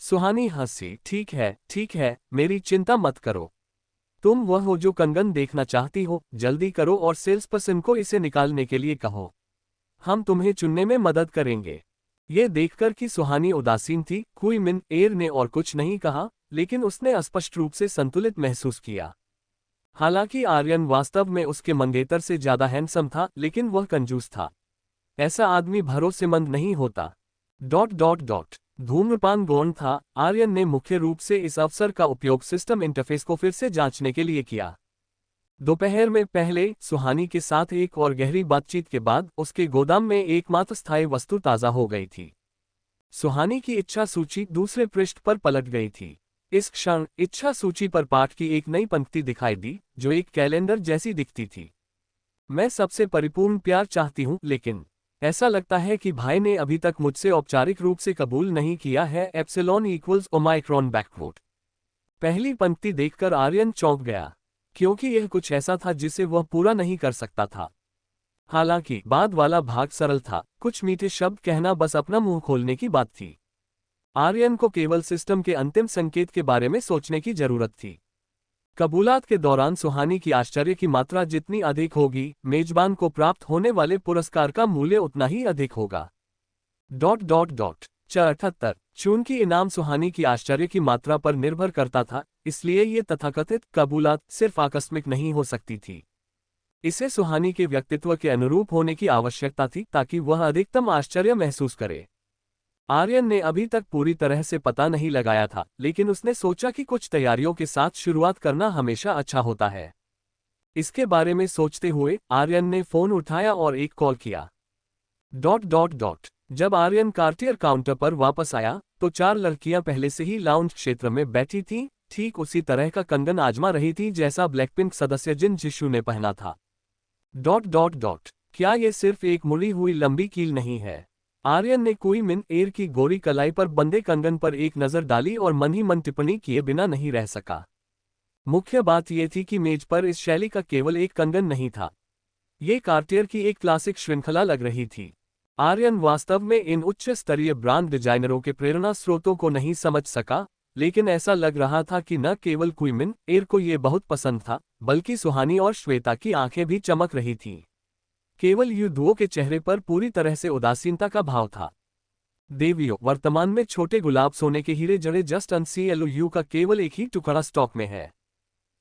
सुहानी हंसी। ठीक है, मेरी चिंता मत करो। तुम वह हो जो कंगन देखना चाहती हो, जल्दी करो और सेल्स पर्सन को इसे निकालने के लिए कहो। हम तुम्हें चुनने में मदद करेंगे। ये देखकर कि सुहानी उदासीन थी, कुईमिन एर ने और कुछ नहीं कहा, लेकिन उसने स्पष्ट रूप से संतुलित महसूस किया। हालांकि आर्यन वास्तव में उसके मंगेतर से ज्यादा हैंडसम था, लेकिन वह कंजूस था। ऐसा आदमी भरोसेमंद नहीं होता। धूम्रपान गौण था। आर्यन ने मुख्य रूप से इस अवसर का उपयोग सिस्टम इंटरफेस को फिर से जांचने के लिए किया। दोपहर में पहले सुहानी के साथ एक और गहरी बातचीत के बाद उसके गोदाम में एकमात्र स्थायी वस्तु ताज़ा हो गई थी। सुहानी की इच्छा सूची दूसरे पृष्ठ पर पलट गई थी। इस क्षण इच्छा सूची पर पाठ की एक नई पंक्ति दिखाई दी, जो एक कैलेंडर जैसी दिखती थी। मैं सबसे परिपूर्ण प्यार चाहती हूँ, लेकिन ऐसा लगता है कि भाई ने अभी तक मुझसे औपचारिक रूप से कबूल नहीं किया है। एप्सिलॉन इक्वल्स ओमाइक्रॉन बैकवोट। पहली पंक्ति देखकर आर्यन चौंक गया, क्योंकि यह कुछ ऐसा था जिसे वह पूरा नहीं कर सकता था। हालांकि बाद वाला भाग सरल था, कुछ मीठे शब्द कहना बस अपना मुंह खोलने की बात थी। आर्यन को केवल सिस्टम के अंतिम संकेत के बारे में सोचने की जरूरत थी। कबूलात के दौरान सुहानी की आश्चर्य की मात्रा जितनी अधिक होगी, मेजबान को प्राप्त होने वाले पुरस्कार का मूल्य उतना ही अधिक होगा। 78 चूंकि इनाम सुहानी की आश्चर्य की मात्रा पर निर्भर करता था, इसलिए ये तथाकथित कबूलात सिर्फ आकस्मिक नहीं हो सकती थी। इसे सुहानी के व्यक्तित्व के अनुरूप होने की आवश्यकता थी ताकि वह अधिकतम आश्चर्य महसूस करे। आर्यन ने अभी तक पूरी तरह से पता नहीं लगाया था, लेकिन उसने सोचा कि कुछ तैयारियों के साथ शुरुआत करना हमेशा अच्छा होता है। इसके बारे में सोचते हुए आर्यन ने फोन उठाया और एक कॉल किया। जब आर्यन कार्टियर काउंटर पर वापस आया तो 4 लड़कियां पहले से ही लाउंज क्षेत्र में बैठी थीं, ठीक उसी तरह का कंगन आजमा रही थी जैसा ब्लैकपिंक सदस्य जिन जिशु ने पहना था। क्या ये सिर्फ एक मुड़ी हुई लंबी कील नहीं है? आर्यन ने कुईमिन एर की गोरी कलाई पर बंधे कंगन पर एक नजर डाली और मन ही मन टिप्पणी किए बिना नहीं रह सका। मुख्य बात यह थी कि मेज पर इस शैली का केवल एक कंगन नहीं था। ये कार्टियर की एक क्लासिक श्रृंखला लग रही थी। आर्यन वास्तव में इन उच्च स्तरीय ब्रांड डिजाइनरों के प्रेरणा स्रोतों को नहीं समझ सका, लेकिन ऐसा लग रहा था कि न केवल कुईमिन एर को ये बहुत पसंद था, बल्कि सुहानी और श्वेता की आंखें भी चमक रही थीं। केवल युद्धुओं के चेहरे पर पूरी तरह से उदासीनता का भाव था। देवियों, वर्तमान में छोटे गुलाब सोने के हीरे जड़े जस्ट अनसीएलयू का केवल एक ही टुकड़ा स्टॉक में है।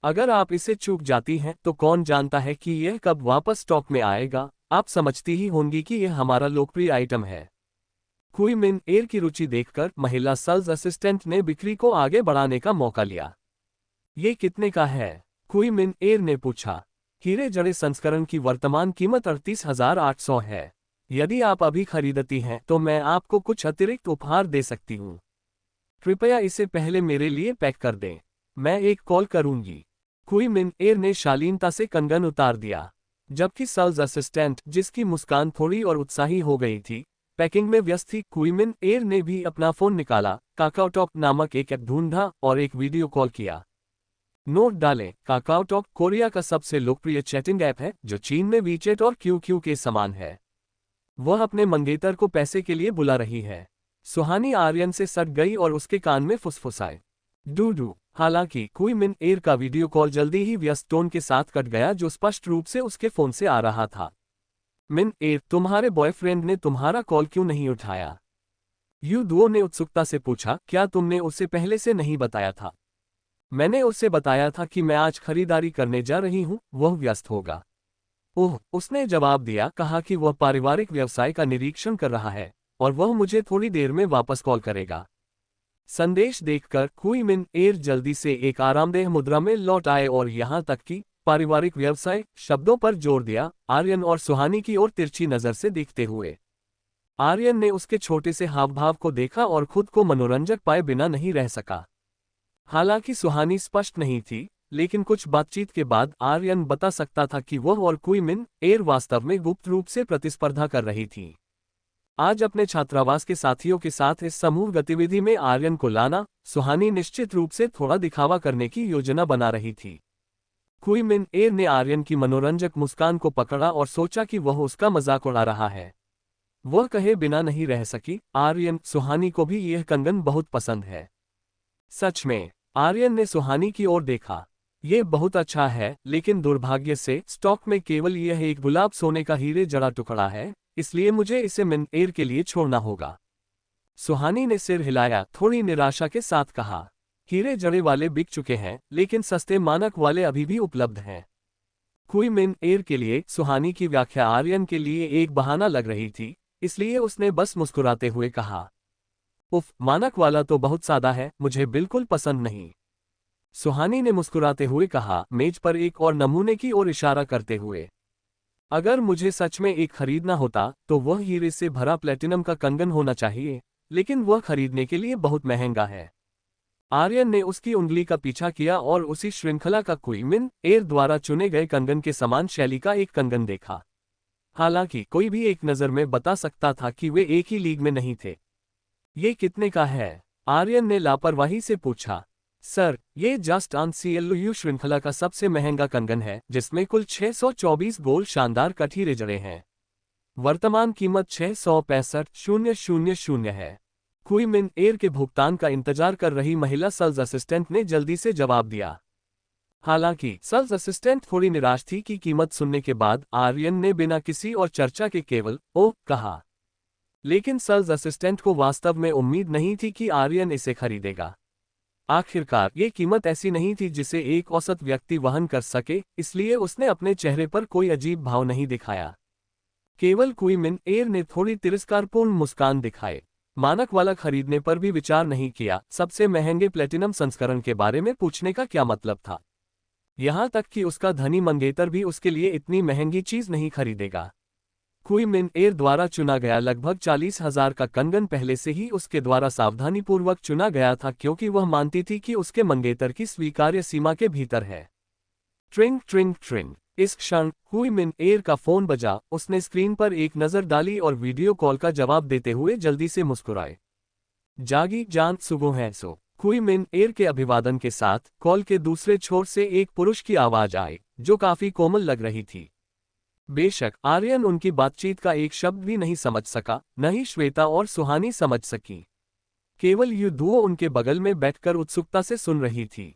अगर आप इसे चूक जाती हैं तो कौन जानता है कि यह कब वापस स्टॉक में आएगा। आप समझती ही होंगी कि यह हमारा लोकप्रिय आइटम है। कुईमिन एर की रुचि देखकर महिला सेल्स असिस्टेंट ने बिक्री को आगे बढ़ाने का मौका लिया। ये कितने का है? कुईमिन एर ने पूछा। हीरे जड़े संस्करण की वर्तमान कीमत 38,800 है। यदि आप अभी खरीदती हैं तो मैं आपको कुछ अतिरिक्त उपहार दे सकती हूँ। कृपया इसे पहले मेरे लिए पैक कर दें। मैं एक कॉल करूंगी। कुईमिन एर ने शालीनता से कंगन उतार दिया, जबकि सेल्स असिस्टेंट, जिसकी मुस्कान थोड़ी और उत्साही हो गई थी, पैकिंग में व्यस्त थी। कुईमिन एर ने भी अपना फोन निकाला, काकाओटॉक नामक एक ऐप ढूंढा और एक वीडियो कॉल किया। नोट डालें, काकाओटॉक कोरिया का सबसे लोकप्रिय चैटिंग ऐप है, जो चीन में वीचैट और क्यूक्यू के समान है। वह अपने मंगेतर को पैसे के लिए बुला रही है। सुहानी आर्यन से सट गई और उसके कान में फुसफुसाए, डू हालांकि कुई मिन एयर का वीडियो कॉल जल्दी ही व्यस्त टोन के साथ कट गया जो स्पष्ट रूप से उसके फोन से आ रहा था। मिन एयर, तुम्हारे बॉयफ्रेंड ने तुम्हारा कॉल क्यों नहीं उठाया? यू दुओ ने उत्सुकता से पूछा, क्या तुमने उसे पहले से नहीं बताया था? मैंने उसे बताया था कि मैं आज खरीदारी करने जा रही हूँ, वह व्यस्त होगा। ओह, उसने जवाब दिया, कहा कि वह पारिवारिक व्यवसाय का निरीक्षण कर रहा है और वह मुझे थोड़ी देर में वापस कॉल करेगा। संदेश देखकर कुई मिन एयर जल्दी से एक आरामदेह मुद्रा में लौट आए और यहां तक कि पारिवारिक व्यवसाय शब्दों पर जोर दिया, आर्यन और सुहानी की ओर तिरछी नजर से देखते हुए। आर्यन ने उसके छोटे से हाव भाव को देखा और खुद को मनोरंजक पाए बिना नहीं रह सका। हालांकि सुहानी स्पष्ट नहीं थी, लेकिन कुछ बातचीत के बाद आर्यन बता सकता था कि वह और कुई मिन एयर वास्तव में गुप्त रूप से प्रतिस्पर्धा कर रही थी। आज अपने छात्रावास के साथियों के साथ इस समूह गतिविधि में आर्यन को लाना, सुहानी निश्चित रूप से थोड़ा दिखावा करने की योजना बना रही थी। कुई मिन एयर ने आर्यन की मनोरंजक मुस्कान को पकड़ा और सोचा कि वह उसका मजाक उड़ा रहा है। वह कहे बिना नहीं रह सकी, आर्यन, सुहानी को भी यह कंगन बहुत पसंद है। सच में? आर्यन ने सुहानी की ओर देखा। यह बहुत अच्छा है, लेकिन दुर्भाग्य से स्टॉक में केवल यह एक गुलाब सोने का हीरे जड़ा टुकड़ा है, इसलिए मुझे इसे मिन एयर के लिए छोड़ना होगा। सुहानी ने सिर हिलाया, थोड़ी निराशा के साथ कहा। हीरे जड़े वाले बिक चुके हैं, लेकिन सस्ते मानक वाले अभी भी उपलब्ध हैं। कुई मिन एयर के लिए सुहानी की व्याख्या आर्यन के लिए एक बहाना लग रही थी, इसलिए उसने बस मुस्कुराते हुए कहा, उफ, मानक वाला तो बहुत सादा है, मुझे बिल्कुल पसंद नहीं। सुहानी ने मुस्कुराते हुए कहा, मेज पर एक और नमूने की ओर इशारा करते हुए। अगर मुझे सच में एक खरीदना होता तो वह हीरे से भरा प्लेटिनम का कंगन होना चाहिए, लेकिन वह खरीदने के लिए बहुत महंगा है। आर्यन ने उसकी उंगली का पीछा किया और उसी श्रृंखला का कुई मिन एयर द्वारा चुने गए कंगन के समान शैली का एक कंगन देखा। हालांकि कोई भी एक नज़र में बता सकता था कि वे एक ही लीग में नहीं थे। ये कितने का है? आर्यन ने लापरवाही से पूछा। सर, ये जस्ट अनसीएलयू श्रृंखला का सबसे महंगा कंगन है, जिसमें कुल 624 गोल शानदार कट हीरे जड़े हैं। वर्तमान कीमत 665,000 है। कुई मिन एयर के भुगतान का इंतजार कर रही महिला सेल्स असिस्टेंट ने जल्दी से जवाब दिया। हालांकि सेल्स असिस्टेंट थोड़ी निराश थी कि कीमत सुनने के बाद आर्यन ने बिना किसी और चर्चा के केवल ओह कहा। लेकिन सेल्स असिस्टेंट को वास्तव में उम्मीद नहीं थी कि आर्यन इसे खरीदेगा। आखिरकार ये कीमत ऐसी नहीं थी जिसे एक औसत व्यक्ति वहन कर सके, इसलिए उसने अपने चेहरे पर कोई अजीब भाव नहीं दिखाया। केवल कुई मिन एयर ने थोड़ी तिरस्कारपूर्ण मुस्कान दिखाए। मानक वाला खरीदने पर भी विचार नहीं किया, सबसे महंगे प्लेटिनम संस्करण के बारे में पूछने का क्या मतलब था? यहां तक कि उसका धनी मंगेतर भी उसके लिए इतनी महंगी चीज नहीं खरीदेगा। कुई मिन एयर द्वारा चुना गया लगभग 40,000 का कंगन पहले से ही उसके द्वारा सावधानीपूर्वक चुना गया था, क्योंकि वह मानती थी कि उसके मंगेतर की स्वीकार्य सीमा के भीतर है। ट्रिंग ट्रिंग ट्रिंग। इस क्षण कुई मिन एयर का फोन बजा। उसने स्क्रीन पर एक नजर डाली और वीडियो कॉल का जवाब देते हुए जल्दी से मुस्कुराए। जागी जान, सुबह है सो। कुई मिन एयर के अभिवादन के साथ कॉल के दूसरे छोर से एक पुरुष की आवाज आई, जो काफी कोमल लग रही थी। बेशक आर्यन उनकी बातचीत का एक शब्द भी नहीं समझ सका, न ही श्वेता और सुहानी समझ सकी। केवल यू दुओ उनके बगल में बैठकर उत्सुकता से सुन रही थी।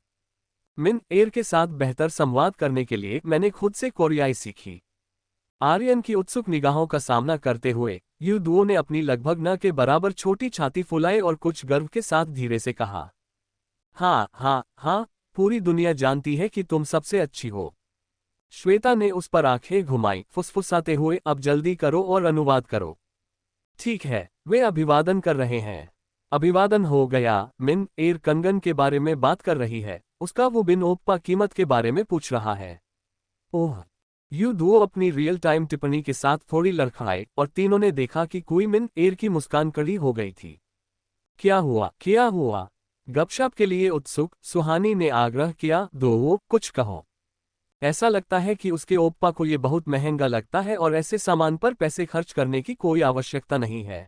मिन एयर के साथ बेहतर संवाद करने के लिए मैंने खुद से कोरियाई सीखी। आर्यन की उत्सुक निगाहों का सामना करते हुए यू दुओ ने अपनी लगभग न के बराबर छोटी छाती फुलाई और कुछ गर्व के साथ धीरे से कहा, हाँ हाँ हाँ, पूरी दुनिया जानती है कि तुम सबसे अच्छी हो। श्वेता ने उस पर आंखें घुमाई, फुसफुसाते हुए, अब जल्दी करो और अनुवाद करो। ठीक है, वे अभिवादन कर रहे हैं। अभिवादन हो गया। मिन एयर कंगन के बारे में बात कर रही है, उसका वो बिन ओप्पा कीमत के बारे में पूछ रहा है। ओह। यू दुओ अपनी रियल टाइम टिप्पणी के साथ थोड़ी लड़खड़ाए और तीनों ने देखा कि कुई मिन एयर की मुस्कान कड़ी हो गई थी। क्या हुआ, क्या हुआ? गपशप के लिए उत्सुक सुहानी ने आग्रह किया, दो कुछ कहो। ऐसा लगता है कि उसके ओप्पा को ये बहुत महंगा लगता है और ऐसे सामान पर पैसे खर्च करने की कोई आवश्यकता नहीं है।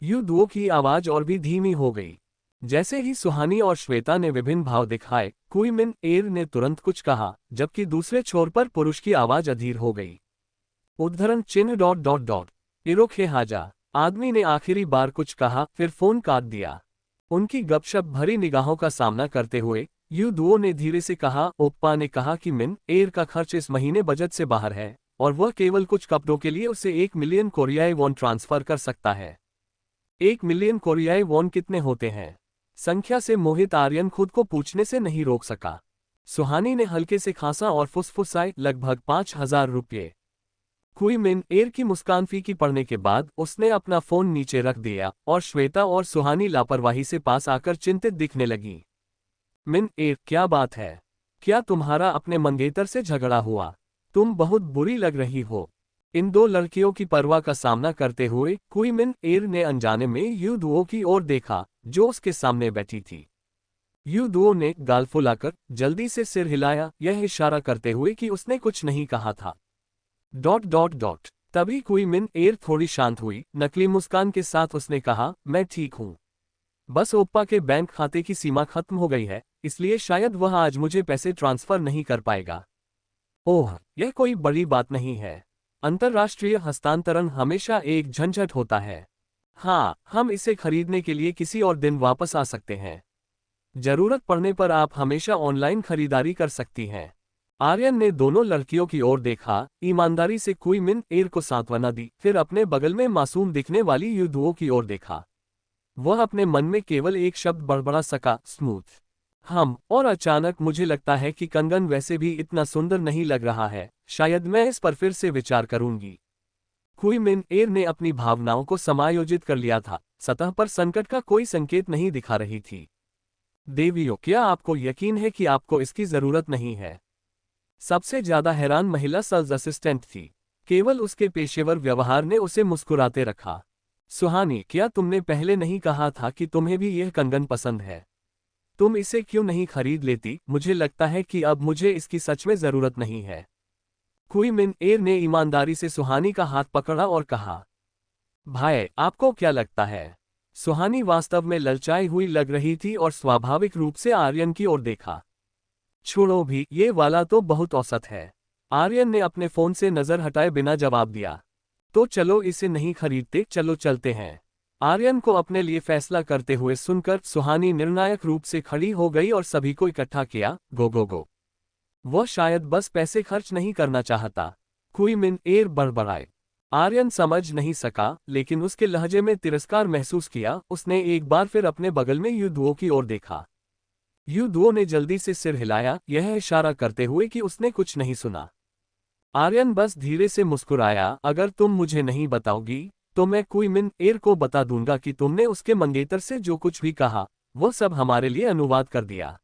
यू दुओ की आवाज और भी धीमी हो गई। जैसे ही सुहानी और श्वेता ने विभिन्न भाव दिखाए, कुई मिन एयर ने तुरंत कुछ कहा, जबकि दूसरे छोर पर पुरुष की आवाज अधीर हो गई। उद्धरण चिन्ह डॉट डॉट डॉट इरोखे हाजा। आदमी ने आखिरी बार कुछ कहा, फिर फोन काट दिया। उनकी गपशप भरी निगाहों का सामना करते हुए युदुओ ने धीरे से कहा। ओप्पा ने कहा कि मिन एयर का खर्च इस महीने बजट से बाहर है और वह केवल कुछ कपड़ों के लिए उसे 1 मिलियन कोरियाई वॉन ट्रांसफर कर सकता है। 1 मिलियन कोरियाई वॉन कितने होते हैं? संख्या से मोहित आर्यन खुद को पूछने से नहीं रोक सका। सुहानी ने हल्के से खांसा और फुसफुसाए, लगभग 5,000 रुपये। कुई मिन एयर की मुस्कान फीकी पड़ने के बाद उसने अपना फोन नीचे रख दिया और श्वेता और सुहानी लापरवाही से पास आकर चिंतित दिखने लगी। मिन एयर, क्या बात है? क्या तुम्हारा अपने मंगेतर से झगड़ा हुआ? तुम बहुत बुरी लग रही हो। इन दो लड़कियों की परवाह का सामना करते हुए कुई मिन एयर ने अनजाने में युदुओ की ओर देखा जो उसके सामने बैठी थी। युदुओ ने गाल फुलाकर जल्दी से सिर हिलाया, यह इशारा करते हुए कि उसने कुछ नहीं कहा था। ... तभी कुई मिन एयर थोड़ी शांत हुई। नकली मुस्कान के साथ उसने कहा, मैं ठीक हूं। बस ओप्पा के बैंक खाते की सीमा खत्म हो गई है, इसलिए शायद वह आज मुझे पैसे ट्रांसफर नहीं कर पाएगा। ओह, यह कोई बड़ी बात नहीं है। अंतर्राष्ट्रीय हस्तांतरण हमेशा एक झंझट होता है। हाँ, हम इसे खरीदने के लिए किसी और दिन वापस आ सकते हैं। जरूरत पड़ने पर आप हमेशा ऑनलाइन खरीदारी कर सकती हैं। आर्यन ने दोनों लड़कियों की ओर देखा, ईमानदारी से कुई मिन एयर को सांत्वना दी, फिर अपने बगल में मासूम दिखने वाली युदुओ की ओर देखा। वह अपने मन में केवल एक शब्द बड़बड़ा सका, स्मूथ। और अचानक मुझे लगता है कि कंगन वैसे भी इतना सुंदर नहीं लग रहा है, शायद मैं इस पर फिर से विचार करूंगी। कुई मिन एयर ने अपनी भावनाओं को समायोजित कर लिया था, सतह पर संकट का कोई संकेत नहीं दिखा रही थी। देवियों, क्या आपको यकीन है कि आपको इसकी जरूरत नहीं है? सबसे ज्यादा हैरान महिला सेल्स असिस्टेंट थी। केवल उसके पेशेवर व्यवहार ने उसे मुस्कुराते रखा। सुहानी, क्या तुमने पहले नहीं कहा था कि तुम्हें भी यह कंगन पसंद है? तुम इसे क्यों नहीं खरीद लेती? मुझे लगता है कि अब मुझे इसकी सच में जरूरत नहीं है। कुई मिन एयर ने ईमानदारी से सुहानी का हाथ पकड़ा और कहा, भाई, आपको क्या लगता है? सुहानी वास्तव में ललचाई हुई लग रही थी और स्वाभाविक रूप से आर्यन की ओर देखा। छोड़ो भी, ये वाला तो बहुत औसत है। आर्यन ने अपने फोन से नजर हटाए बिना जवाब दिया। तो चलो इसे नहीं खरीदते, चलो चलते हैं। आर्यन को अपने लिए फैसला करते हुए सुनकर सुहानी निर्णायक रूप से खड़ी हो गई और सभी को इकट्ठा किया, गो गो गो। वह शायद बस पैसे खर्च नहीं करना चाहता। कुई मिन एयर बड़बड़ाए। आर्यन समझ नहीं सका, लेकिन उसके लहजे में तिरस्कार महसूस किया। उसने एक बार फिर अपने बगल में युदुओ की ओर देखा। युदुओ ने जल्दी से सिर हिलाया, यह इशारा करते हुए कि उसने कुछ नहीं सुना। आर्यन बस धीरे से मुस्कुराया, अगर तुम मुझे नहीं बताओगी तो मैं कुई मिन एयर को बता दूंगा कि तुमने उसके मंगेतर से जो कुछ भी कहा वो सब हमारे लिए अनुवाद कर दिया।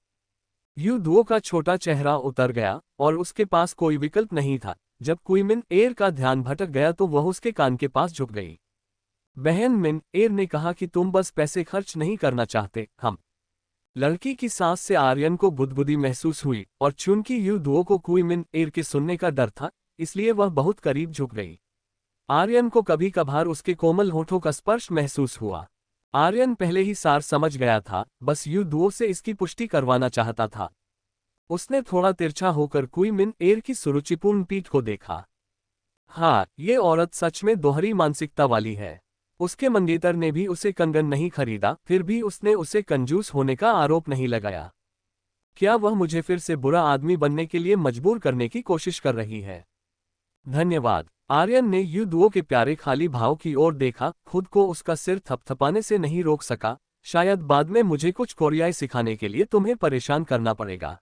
युदुओ का छोटा चेहरा उतर गया और उसके पास कोई विकल्प नहीं था। जब कुई मिन एयर का ध्यान भटक गया तो वह उसके कान के पास झुक गई। बहन मिन एयर ने कहा कि तुम बस पैसे खर्च नहीं करना चाहते, हम। लड़की की सांस से आर्यन को बुदबुदी महसूस हुई और चूंकि युदुओ को कुई मिन एयर के सुनने का डर था, इसलिए वह बहुत करीब झुक गई। आर्यन को कभी कभार उसके कोमल होठों का स्पर्श महसूस हुआ। आर्यन पहले ही सार समझ गया था, बस युदुओ से इसकी पुष्टि करवाना चाहता था। उसने थोड़ा तिरछा होकर कुई मिन एयर की सुरुचिपूर्ण पीठ को देखा। हाँ, ये औरत सच में दोहरी मानसिकता वाली है। उसके मंगेतर ने भी उसे कंगन नहीं खरीदा, फिर भी उसने उसे कंजूस होने का आरोप नहीं लगाया। क्या वह मुझे फिर से बुरा आदमी बनने के लिए मजबूर करने की कोशिश कर रही है? धन्यवाद। आर्यन ने युदुओ के प्यारे खाली भाव की ओर देखा, खुद को उसका सिर थपथपाने से नहीं रोक सका। शायद बाद में मुझे कुछ कोरियाई सिखाने के लिए तुम्हें परेशान करना पड़ेगा।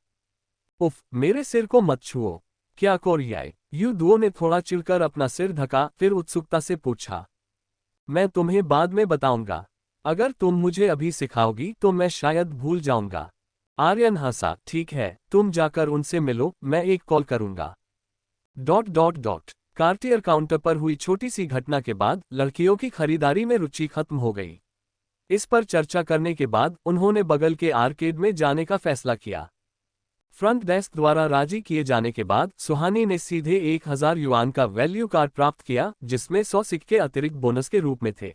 उफ, मेरे सिर को मत छुओ। क्या कोरियाई? युदुओ ने थोड़ा चिढ़कर अपना सिर ढका, फिर उत्सुकता से पूछा। मैं तुम्हें बाद में बताऊंगा। अगर तुम मुझे अभी सिखाओगी तो मैं शायद भूल जाऊंगा। आर्यन हंसा, ठीक है, तुम जाकर उनसे मिलो, मैं एक कॉल करूंगा। कार्टियर काउंटर पर हुई छोटी सी घटना के बाद लड़कियों की खरीदारी में रुचि खत्म हो गई। इस पर चर्चा करने के बाद उन्होंने बगल के आर्केड में जाने का फैसला किया। फ्रंट डेस्क द्वारा राजी किए जाने के बाद सुहानी ने सीधे 1000 युआन का वैल्यू कार्ड प्राप्त किया, जिसमें 100 सिक्के अतिरिक्त बोनस के रूप में थे।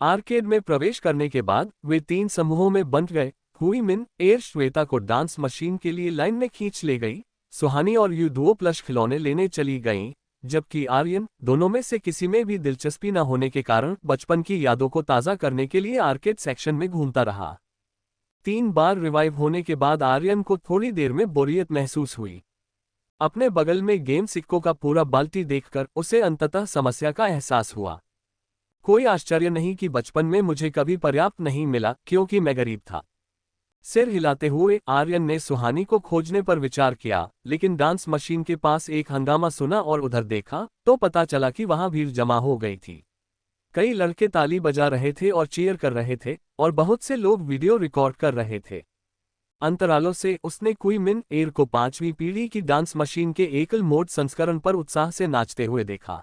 आर्केड में प्रवेश करने के बाद वे 3 समूहों में बंट गए। कुई मिन एयर श्वेता को डांस मशीन के लिए लाइन में खींच ले गई। सुहानी और युदुओ प्लस खिलौने लेने चली गईं, जबकि आर्यन, दोनों में से किसी में भी दिलचस्पी न होने के कारण, बचपन की यादों को ताज़ा करने के लिए आर्केड सेक्शन में घूमता रहा। 3 बार रिवाइव होने के बाद आर्यन को थोड़ी देर में बोरियत महसूस हुई। अपने बगल में गेम सिक्कों का पूरा बाल्टी देखकर उसे अंततः समस्या का एहसास हुआ। कोई आश्चर्य नहीं कि बचपन में मुझे कभी पर्याप्त नहीं मिला क्योंकि मैं गरीब था। सिर हिलाते हुए आर्यन ने सुहानी को खोजने पर विचार किया, लेकिन डांस मशीन के पास एक हंगामा सुना और उधर देखा तो पता चला कि वहां भीड़ जमा हो गई थी। कई लड़के ताली बजा रहे थे और चीयर कर रहे थे और बहुत से लोग वीडियो रिकॉर्ड कर रहे थे। अंतरालों से उसने क्वी मिन एयर को 5वीं पीढ़ी की डांस मशीन के एकल मोड संस्करण पर उत्साह से नाचते हुए देखा।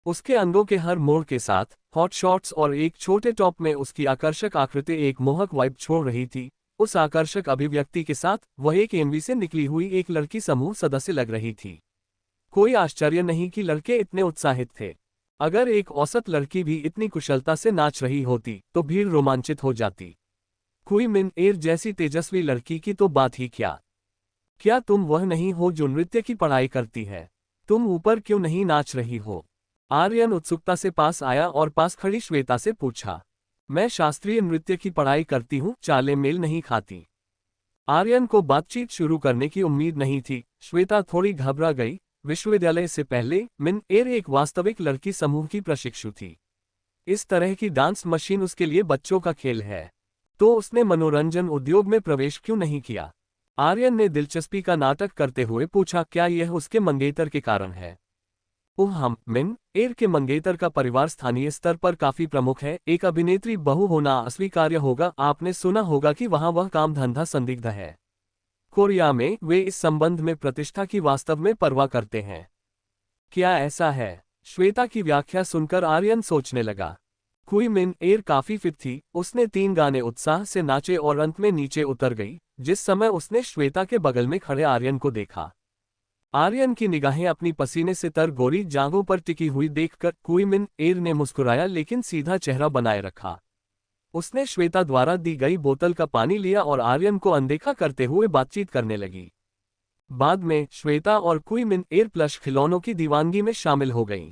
उसके अंगों के हर मोड़ के साथ हॉट शॉट्स और एक छोटे टॉप में उसकी आकर्षक आकृति एक मोहक वाइब छोड़ रही थी। उस आकर्षक अभिव्यक्ति के साथ वह एक एमवी से निकली हुई एक लड़की समूह सदस्य लग रही थी। कोई आश्चर्य नहीं कि लड़के इतने उत्साहित थे। अगर एक औसत लड़की भी इतनी कुशलता से नाच रही होती तो भीड़ रोमांचित हो जाती। क्वी मिन एयर जैसी तेजस्वी लड़की की तो बात ही क्या। क्या तुम वह नहीं हो जो नृत्य की पढ़ाई करती है? तुम ऊपर क्यों नहीं नाच रही हो? आर्यन उत्सुकता से पास आया और पास खड़ी श्वेता से पूछा। मैं शास्त्रीय नृत्य की पढ़ाई करती हूँ, चालें मेल नहीं खाती। आर्यन को बातचीत शुरू करने की उम्मीद नहीं थी। श्वेता थोड़ी घबरा गई। विश्वविद्यालय से पहले मिन एयर एक वास्तविक लड़की समूह की प्रशिक्षु थी। इस तरह की डांस मशीन उसके लिए बच्चों का खेल है, तो उसने मनोरंजन उद्योग में प्रवेश क्यों नहीं किया? आर्यन ने दिलचस्पी का नाटक करते हुए पूछा। क्या यह उसके मंगेतर के कारण है? ओह हम मिन एयर के मंगेतर का परिवार स्थानीय स्तर पर काफी प्रमुख है। एक अभिनेत्री बहू होना अस्वीकार्य होगा। आपने सुना होगा कि वहां वह काम धंधा संदिग्ध है। कोरिया में वे इस संबंध में प्रतिष्ठा की वास्तव में परवाह करते हैं। क्या ऐसा है? श्वेता की व्याख्या सुनकर आर्यन सोचने लगा। क्वी मिन एयर काफी फिट थी। उसने 3 गाने उत्साह से नाचे और अंत में नीचे उतर गई जिस समय उसने श्वेता के बगल में खड़े आर्यन को देखा। आर्यन की निगाहें अपनी पसीने से तर गोरी जांघों पर टिकी हुई देखकर क्वी मिन एयर ने मुस्कुराया लेकिन सीधा चेहरा बनाए रखा। उसने श्वेता द्वारा दी गई बोतल का पानी लिया और आर्यन को अनदेखा करते हुए बातचीत करने लगी। बाद में श्वेता और क्वी मिन एयर प्लश खिलौनों की दीवानगी में शामिल हो गईं।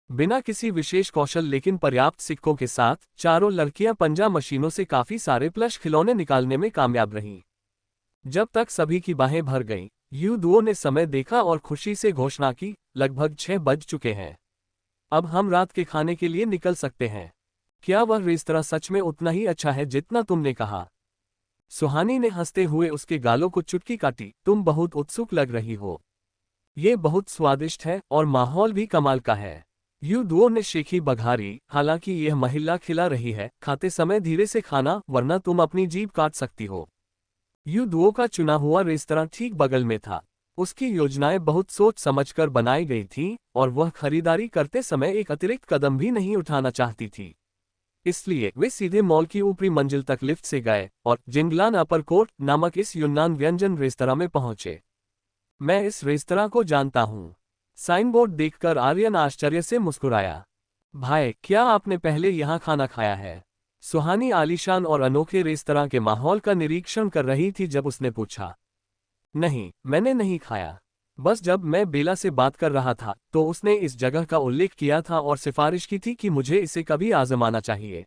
बिना किसी विशेष कौशल लेकिन पर्याप्त सिक्कों के साथ चारों लड़कियां पंजा मशीनों से काफी सारे प्लश खिलौने निकालने में कामयाब रहीं। जब तक सभी की बाहें भर गईं, युदुओ ने समय देखा और खुशी से घोषणा की, लगभग 6 बज चुके हैं। अब हम रात के खाने के लिए निकल सकते हैं। क्या वह रेस्तरां सच में उतना ही अच्छा है जितना तुमने कहा? सुहानी ने हंसते हुए उसके गालों को चुटकी काटी। तुम बहुत उत्सुक लग रही हो। ये बहुत स्वादिष्ट है और माहौल भी कमाल का है। युदुओ ने शेखी बघारी। हालांकि यह महिला खिला रही है, खाते समय धीरे से खाना वरना तुम अपनी जीभ काट सकती हो। युदुओ का चुना हुआ रेस्तरां ठीक बगल में था। उसकी योजनाएं बहुत सोच समझकर बनाई गई थीं और वह खरीदारी करते समय एक अतिरिक्त कदम भी नहीं उठाना चाहती थी। इसलिए वे सीधे मॉल की ऊपरी मंजिल तक लिफ्ट से गए और जिंगलान अपर कोर्ट नामक इस यूनान व्यंजन रेस्तरां में पहुंचे। मैं इस रेस्तरां को जानता हूं। साइनबोर्ड देखकर आर्यन आश्चर्य से मुस्कुराया। भाई, क्या आपने पहले यहां खाना खाया है? सुहानी आलीशान और अनोखे रेस्तरां के माहौल का निरीक्षण कर रही थी जब उसने पूछा। नहीं, मैंने नहीं खाया। बस जब मैं बेला से बात कर रहा था तो उसने इस जगह का उल्लेख किया था और सिफारिश की थी कि मुझे इसे कभी आजमाना चाहिए। ...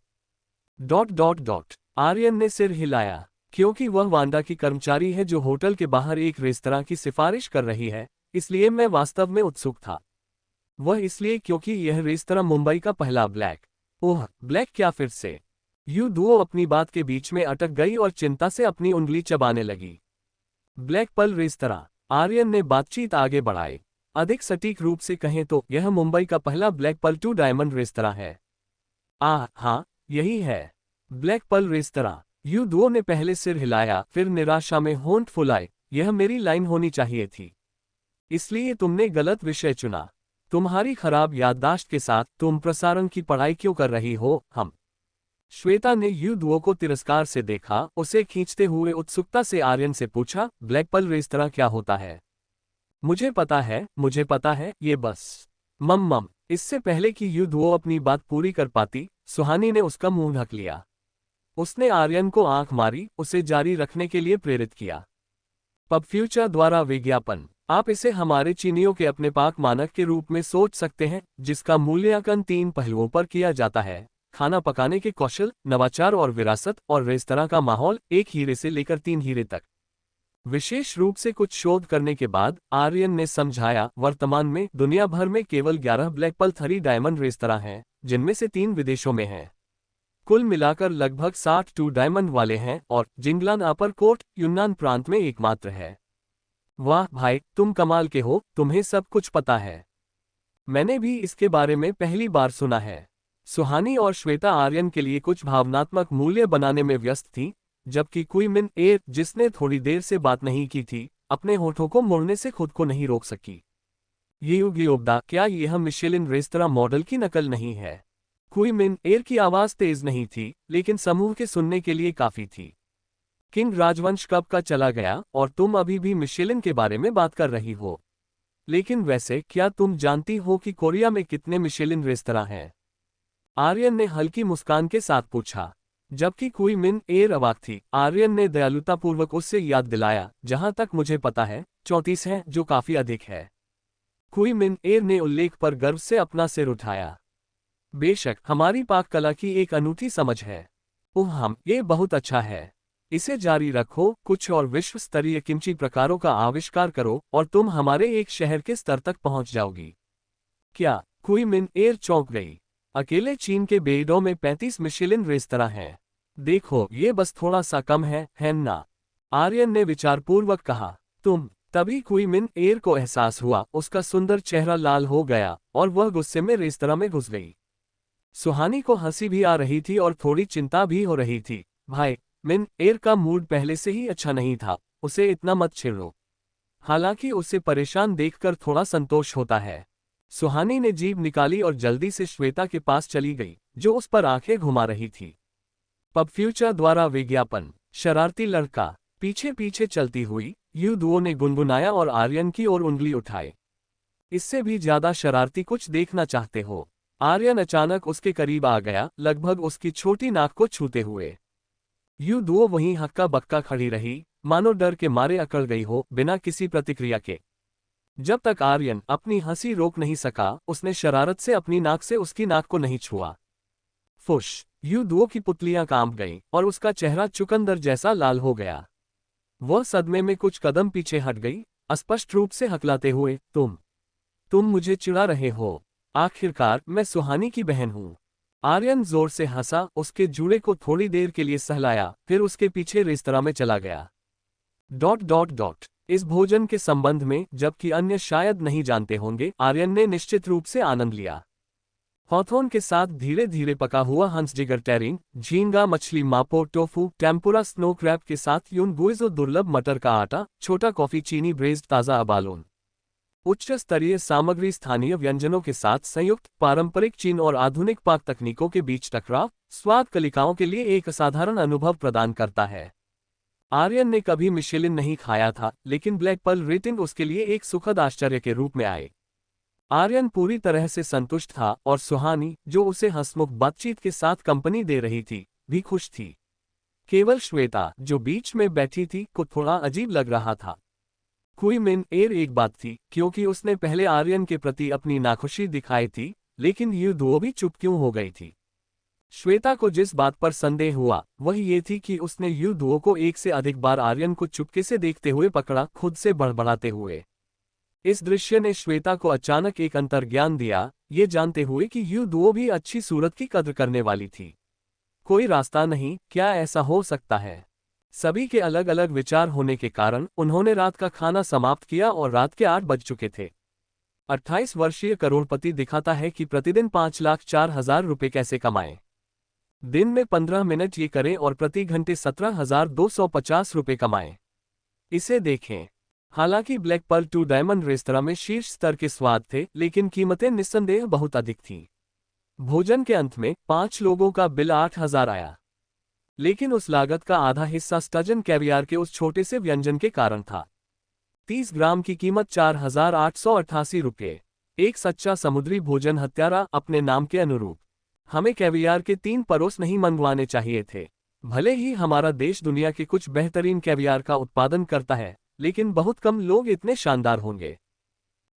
आर्यन ने सिर हिलाया। क्योंकि वह वांडा की कर्मचारी है जो होटल के बाहर एक रेस्तरां की सिफारिश कर रही है, इसलिए मैं वास्तव में उत्सुक था। वह इसलिए क्योंकि यह रेस्तरां मुंबई का पहला ब्लैक... ओह, ब्लैक क्या फिर से? युदुओ अपनी बात के बीच में अटक गई और चिंता से अपनी उंगली चबाने लगी। ब्लैक पल रेस्तरां। आर्यन ने बातचीत आगे बढ़ाई। अधिक सटीक रूप से कहें तो यह मुंबई का पहला ब्लैक पल 2 डायमंड रेस्तरां है। हाँ, यही है, ब्लैक पल रेस्तरां। युदुओ ने पहले सिर हिलाया, फिर निराशा में होंठ फुलाए। यह मेरी लाइन होनी चाहिए थी। इसलिए तुमने गलत विषय चुना। तुम्हारी खराब याददाश्त के साथ तुम प्रसारण की पढ़ाई क्यों कर रही हो? हम... श्वेता ने युदुओ को तिरस्कार से देखा। उसे खींचते हुए उत्सुकता से आर्यन से पूछा, ब्लैक पल रेस्तरां क्या होता है? मुझे पता है, ये बस... मम। इससे पहले कि युदुओ अपनी बात पूरी कर पाती, सुहानी ने उसका मुंह ढक लिया। उसने आर्यन को आंख मारी, उसे जारी रखने के लिए प्रेरित किया। पब फ्यूचर द्वारा विज्ञापन। आप इसे हमारे चीनियों के अपने पाक मानक के रूप में सोच सकते हैं, जिसका मूल्यांकन 3 पहलुओं पर किया जाता है: खाना पकाने के कौशल, नवाचार और विरासत, और रेस्तरां का माहौल, 1 हीरे से लेकर 3 हीरे तक। विशेष रूप से कुछ शोध करने के बाद आर्यन ने समझाया, वर्तमान में दुनिया भर में केवल 11 ब्लैक पल 3 डायमंड रेस्तरां हैं, जिनमें से 3 विदेशों में हैं। कुल मिलाकर लगभग 60 2 डायमंड वाले हैं, और जिंगलान अपर कोट यूनान प्रांत में एकमात्र है। वाह भाई, तुम कमाल के हो, तुम्हें सब कुछ पता है। मैंने भी इसके बारे में पहली बार सुना है। सुहानी और श्वेता आर्यन के लिए कुछ भावनात्मक मूल्य बनाने में व्यस्त थी, जबकि क्वीमिन एयर, जिसने थोड़ी देर से बात नहीं की थी, अपने होठों को मोड़ने से खुद को नहीं रोक सकी। ये युगयोबदा, क्या यह मिशेलिन रेस्तरां मॉडल की नकल नहीं है? क्वीमिन एयर की आवाज तेज नहीं थी, लेकिन समूह के सुनने के लिए काफी थी। किंग राजवंश कब का चला गया, और तुम अभी भी मिशेलिन के बारे में बात कर रही हो। लेकिन वैसे क्या तुम जानती हो कि कोरिया में कितने मिशेलिन रेस्तरां हैं? आर्यन ने हल्की मुस्कान के साथ पूछा। जबकि क्वीमिन एयर अवाक थी, आर्यन ने दयालुतापूर्वक उससे याद दिलाया, जहां तक मुझे पता है 34 है, जो काफी अधिक है। क्वीमिन एयर ने उल्लेख पर गर्व से अपना सिर उठाया। बेशक, हमारी पाक कला की एक अनूठी समझ है। ओह ये बहुत अच्छा है। इसे जारी रखो, कुछ और विश्व स्तरीय किमची प्रकारों का आविष्कार करो, और तुम हमारे एक शहर के स्तर तक पहुंच जाओगी। क्या? क्वीमिन एयर चौंक गई। अकेले चीन के बेइडो में 35 मिशेलिन रेस्तरां हैं। देखो, ये बस थोड़ा सा कम है ना? आर्यन ने विचारपूर्वक कहा। तभी क्वीमिन एयर को एहसास हुआ, उसका सुंदर चेहरा लाल हो गया, और वह गुस्से में रेस्तरां में घुस गई। सुहानी को हंसी भी आ रही थी और थोड़ी चिंता भी हो रही थी। भाई, मिन एयर का मूड पहले से ही अच्छा नहीं था, उसे इतना मत छेड़ो। हालांकि उसे परेशान देखकर थोड़ा संतोष होता है। सुहानी ने जीभ निकाली और जल्दी से श्वेता के पास चली गई, जो उस पर आंखें घुमा रही थी। पब फ्यूचर द्वारा विज्ञापन। शरारती लड़का। पीछे पीछे चलती हुई युदुओ ने गुनगुनाया और आर्यन की ओर उंगली उठाए। इससे भी ज्यादा शरारती कुछ देखना चाहते हो? आर्यन अचानक उसके करीब आ गया, लगभग उसकी छोटी नाक को छूते हुए। युदुओ वहीं हक्का बक्का खड़ी रही, मानो डर के मारे अकड़ गई हो, बिना किसी प्रतिक्रिया के। जब तक आर्यन अपनी हंसी रोक नहीं सका, उसने शरारत से अपनी नाक से उसकी नाक को नहीं छुआ। फुश! युदुओ की पुतलियां कांप गईं, और उसका चेहरा चुकंदर जैसा लाल हो गया। वह सदमे में कुछ कदम पीछे हट गई, अस्पष्ट रूप से हकलाते हुए, तुम मुझे चिढ़ा रहे हो। आखिरकार मैं सुहानी की बहन हूं। आर्यन जोर से हंसा, उसके जूड़े को थोड़ी देर के लिए सहलाया, फिर उसके पीछे रेस्तरां में चला गया। इस भोजन के संबंध में, जबकि अन्य शायद नहीं जानते होंगे, आर्यन ने निश्चित रूप से आनंद लिया। हॉथोन के साथ धीरे धीरे पका हुआ हंसजिगर टेरिंग, झींगा मछली मापो टोफू, टेम्पुरा स्नो क्रैब के साथ यून गुइजो दुर्लभ मटर का आटा, छोटा कॉफी चीनी ब्रेज्ड ताज़ा अबालोन। उच्च स्तरीय सामग्री स्थानीय व्यंजनों के साथ संयुक्त, पारंपरिक चीन और आधुनिक पाक तकनीकों के बीच टकराव, स्वाद कलिकाओं के लिए एक असाधारण अनुभव प्रदान करता है। आर्यन ने कभी मिशेलिन नहीं खाया था, लेकिन ब्लैक पल रेटिंग उसके लिए एक सुखद आश्चर्य के रूप में आए। आर्यन पूरी तरह से संतुष्ट था, और सुहानी, जो उसे हंसमुख बातचीत के साथ कंपनी दे रही थी, भी खुश थी। केवल श्वेता, जो बीच में बैठी थी, को थोड़ा अजीब लग रहा था। क्वीमिन एयर एक बात थी, क्योंकि उसने पहले आर्यन के प्रति अपनी नाखुशी दिखाई थी, लेकिन युदुओ भी चुप क्यों हो गई थी। श्वेता को जिस बात पर संदेह हुआ, वह ये थी कि उसने युदुओ को एक से अधिक बार आर्यन को चुपके से देखते हुए पकड़ा, खुद से बड़बड़ाते हुए। इस दृश्य ने श्वेता को अचानक एक अंतर्ज्ञान दिया, ये जानते हुए कि युदुओ भी अच्छी सूरत की कद्र करने वाली थी। कोई रास्ता नहीं, क्या ऐसा हो सकता है? सभी के अलग अलग विचार होने के कारण उन्होंने रात का खाना समाप्त किया और रात के 8 बज चुके थे। 28 वर्षीय करोड़पति दिखाता है कि प्रतिदिन 5,04,000 रुपये कैसे कमाएं। दिन में 15 मिनट ये करें और प्रति घंटे 17,250 रुपये कमाएं। इसे देखें। हालांकि ब्लैक पर्ल 2 डायमंड रेस्तरां में शीर्ष स्तर के स्वाद थे, लेकिन कीमतें निस्संदेह बहुत अधिक थीं। भोजन के अंत में 5 लोगों का बिल 8,000 आया। लेकिन उस लागत का आधा हिस्सा स्टजन कैवियार के उस छोटे से व्यंजन के कारण था। 30 ग्राम की कीमत 4,888 रुपये। एक सच्चा समुद्री भोजन हत्यारा, अपने नाम के अनुरूप। हमें कैवियार के 3 परोस नहीं मंगवाने चाहिए थे। भले ही हमारा देश दुनिया के कुछ बेहतरीन कैवियार का उत्पादन करता है, लेकिन बहुत कम लोग इतने शानदार होंगे।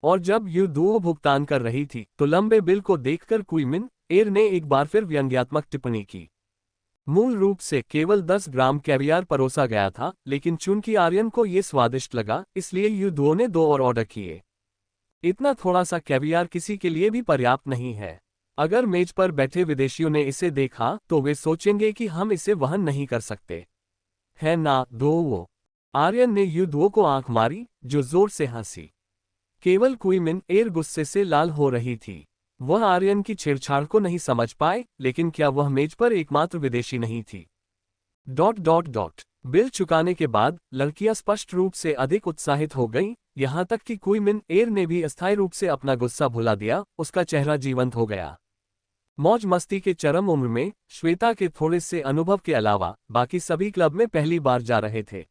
और जब युदुओ भुगतान कर रही थी, तो लंबे बिल को देखकर क्वीमिन एर ने एक बार फिर व्यंग्यात्मक टिप्पणी की। मूल रूप से केवल 10 ग्राम कैवियार परोसा गया था, लेकिन चूंकि आर्यन को ये स्वादिष्ट लगा, इसलिए युद्धों ने 2 और ऑर्डर किए। इतना थोड़ा सा कैवियार किसी के लिए भी पर्याप्त नहीं है। अगर मेज पर बैठे विदेशियों ने इसे देखा तो वे सोचेंगे कि हम इसे वहन नहीं कर सकते, है ना दो वो। आर्यन ने युद्धों को आंख मारी, जो जोर से हंसी। केवल क्वीमिन एर गुस्से से लाल हो रही थी। वह आर्यन की छेड़छाड़ को नहीं समझ पाए, लेकिन क्या वह मेज पर एकमात्र विदेशी नहीं थी? बिल चुकाने के बाद लड़कियां स्पष्ट रूप से अधिक उत्साहित हो गईं, यहां तक कि क्वीमिन एर ने भी अस्थायी रूप से अपना गुस्सा भुला दिया। उसका चेहरा जीवंत हो गया। मौज मस्ती के चरम उम्र में श्वेता के थोड़े से अनुभव के अलावा बाकी सभी क्लब में पहली बार जा रहे थे।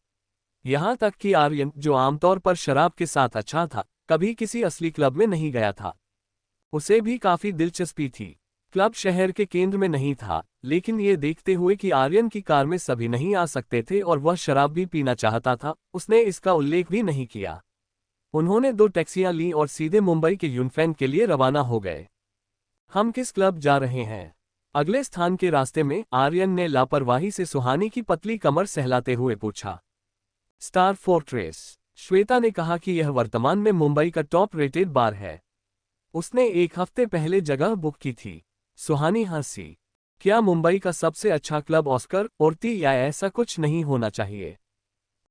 यहां तक कि आर्यन, जो आमतौर पर शराब के साथ अच्छा था, कभी किसी असली क्लब में नहीं गया था। उसे भी काफी दिलचस्पी थी। क्लब शहर के केंद्र में नहीं था, लेकिन ये देखते हुए कि आर्यन की कार में सभी नहीं आ सकते थे और वह शराब भी पीना चाहता था, उसने इसका उल्लेख भी नहीं किया। उन्होंने 2 टैक्सियां लीं और सीधे मुंबई के यूनफैन के लिए रवाना हो गए। हम किस क्लब जा रहे हैं? अगले स्थान के रास्ते में आर्यन ने लापरवाही से सुहानी की पतली कमर सहलाते हुए पूछा। Star fortress. श्वेता ने कहा कि यह वर्तमान में मुंबई का टॉप रेटेड बार है। उसने 1 हफ्ते पहले जगह बुक की थी। सुहानी हंसी। क्या मुंबई का सबसे अच्छा क्लब ऑस्कर ओर्ती या ऐसा कुछ नहीं होना चाहिए?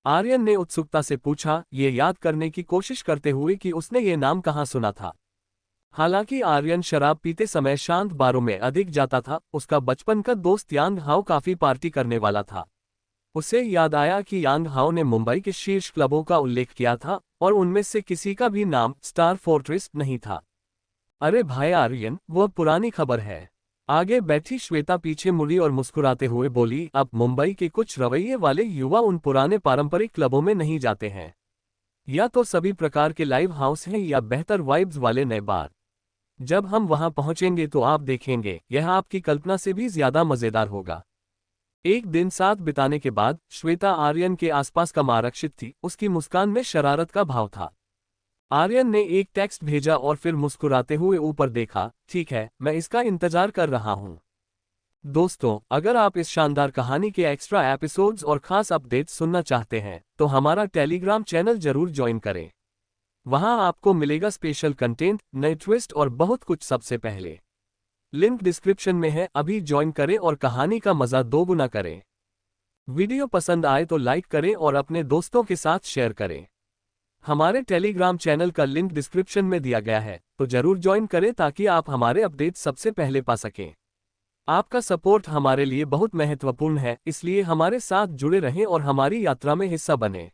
आर्यन ने उत्सुकता से पूछा, ये याद करने की कोशिश करते हुए कि उसने ये नाम कहाँ सुना था। हालांकि आर्यन शराब पीते समय शांत बारों में अधिक जाता था, उसका बचपन का दोस्त यांग हाओ काफी पार्टी करने वाला था। उसे याद आया कि यांग हाओ ने मुंबई के शीर्ष क्लबों का उल्लेख किया था और उनमें से किसी का भी नाम स्टार फोर्ट्रेस नहीं था। अरे भाई आर्यन, वह पुरानी खबर है। आगे बैठी श्वेता पीछे मुड़ी और मुस्कुराते हुए बोली, अब मुंबई के कुछ रवैये वाले युवा उन पुराने पारंपरिक क्लबों में नहीं जाते हैं। या तो सभी प्रकार के लाइव हाउस हैं या बेहतर वाइब्स वाले नए बार। जब हम वहां पहुंचेंगे तो आप देखेंगे, यह आपकी कल्पना से भी ज्यादा मजेदार होगा। एक दिन साथ बिताने के बाद श्वेता आर्यन के आसपास कम आरक्षित थी। उसकी मुस्कान में शरारत का भाव था। आर्यन ने एक टेक्स्ट भेजा और फिर मुस्कुराते हुए ऊपर देखा। ठीक है, मैं इसका इंतजार कर रहा हूं। दोस्तों, अगर आप इस शानदार कहानी के एक्स्ट्रा एपिसोड्स और खास अपडेट्स सुनना चाहते हैं तो हमारा टेलीग्राम चैनल जरूर ज्वाइन करें। वहां आपको मिलेगा स्पेशल कंटेंट, नए ट्विस्ट और बहुत कुछ सबसे पहले। लिंक डिस्क्रिप्शन में है, अभी ज्वाइन करें और कहानी का मजा दोगुना करें। वीडियो पसंद आए तो लाइक करें और अपने दोस्तों के साथ शेयर करें। हमारे टेलीग्राम चैनल का लिंक डिस्क्रिप्शन में दिया गया है, तो जरूर ज्वाइन करें ताकि आप हमारे अपडेट सबसे पहले पा सकें। आपका सपोर्ट हमारे लिए बहुत महत्वपूर्ण है, इसलिए हमारे साथ जुड़े रहें और हमारी यात्रा में हिस्सा बनें।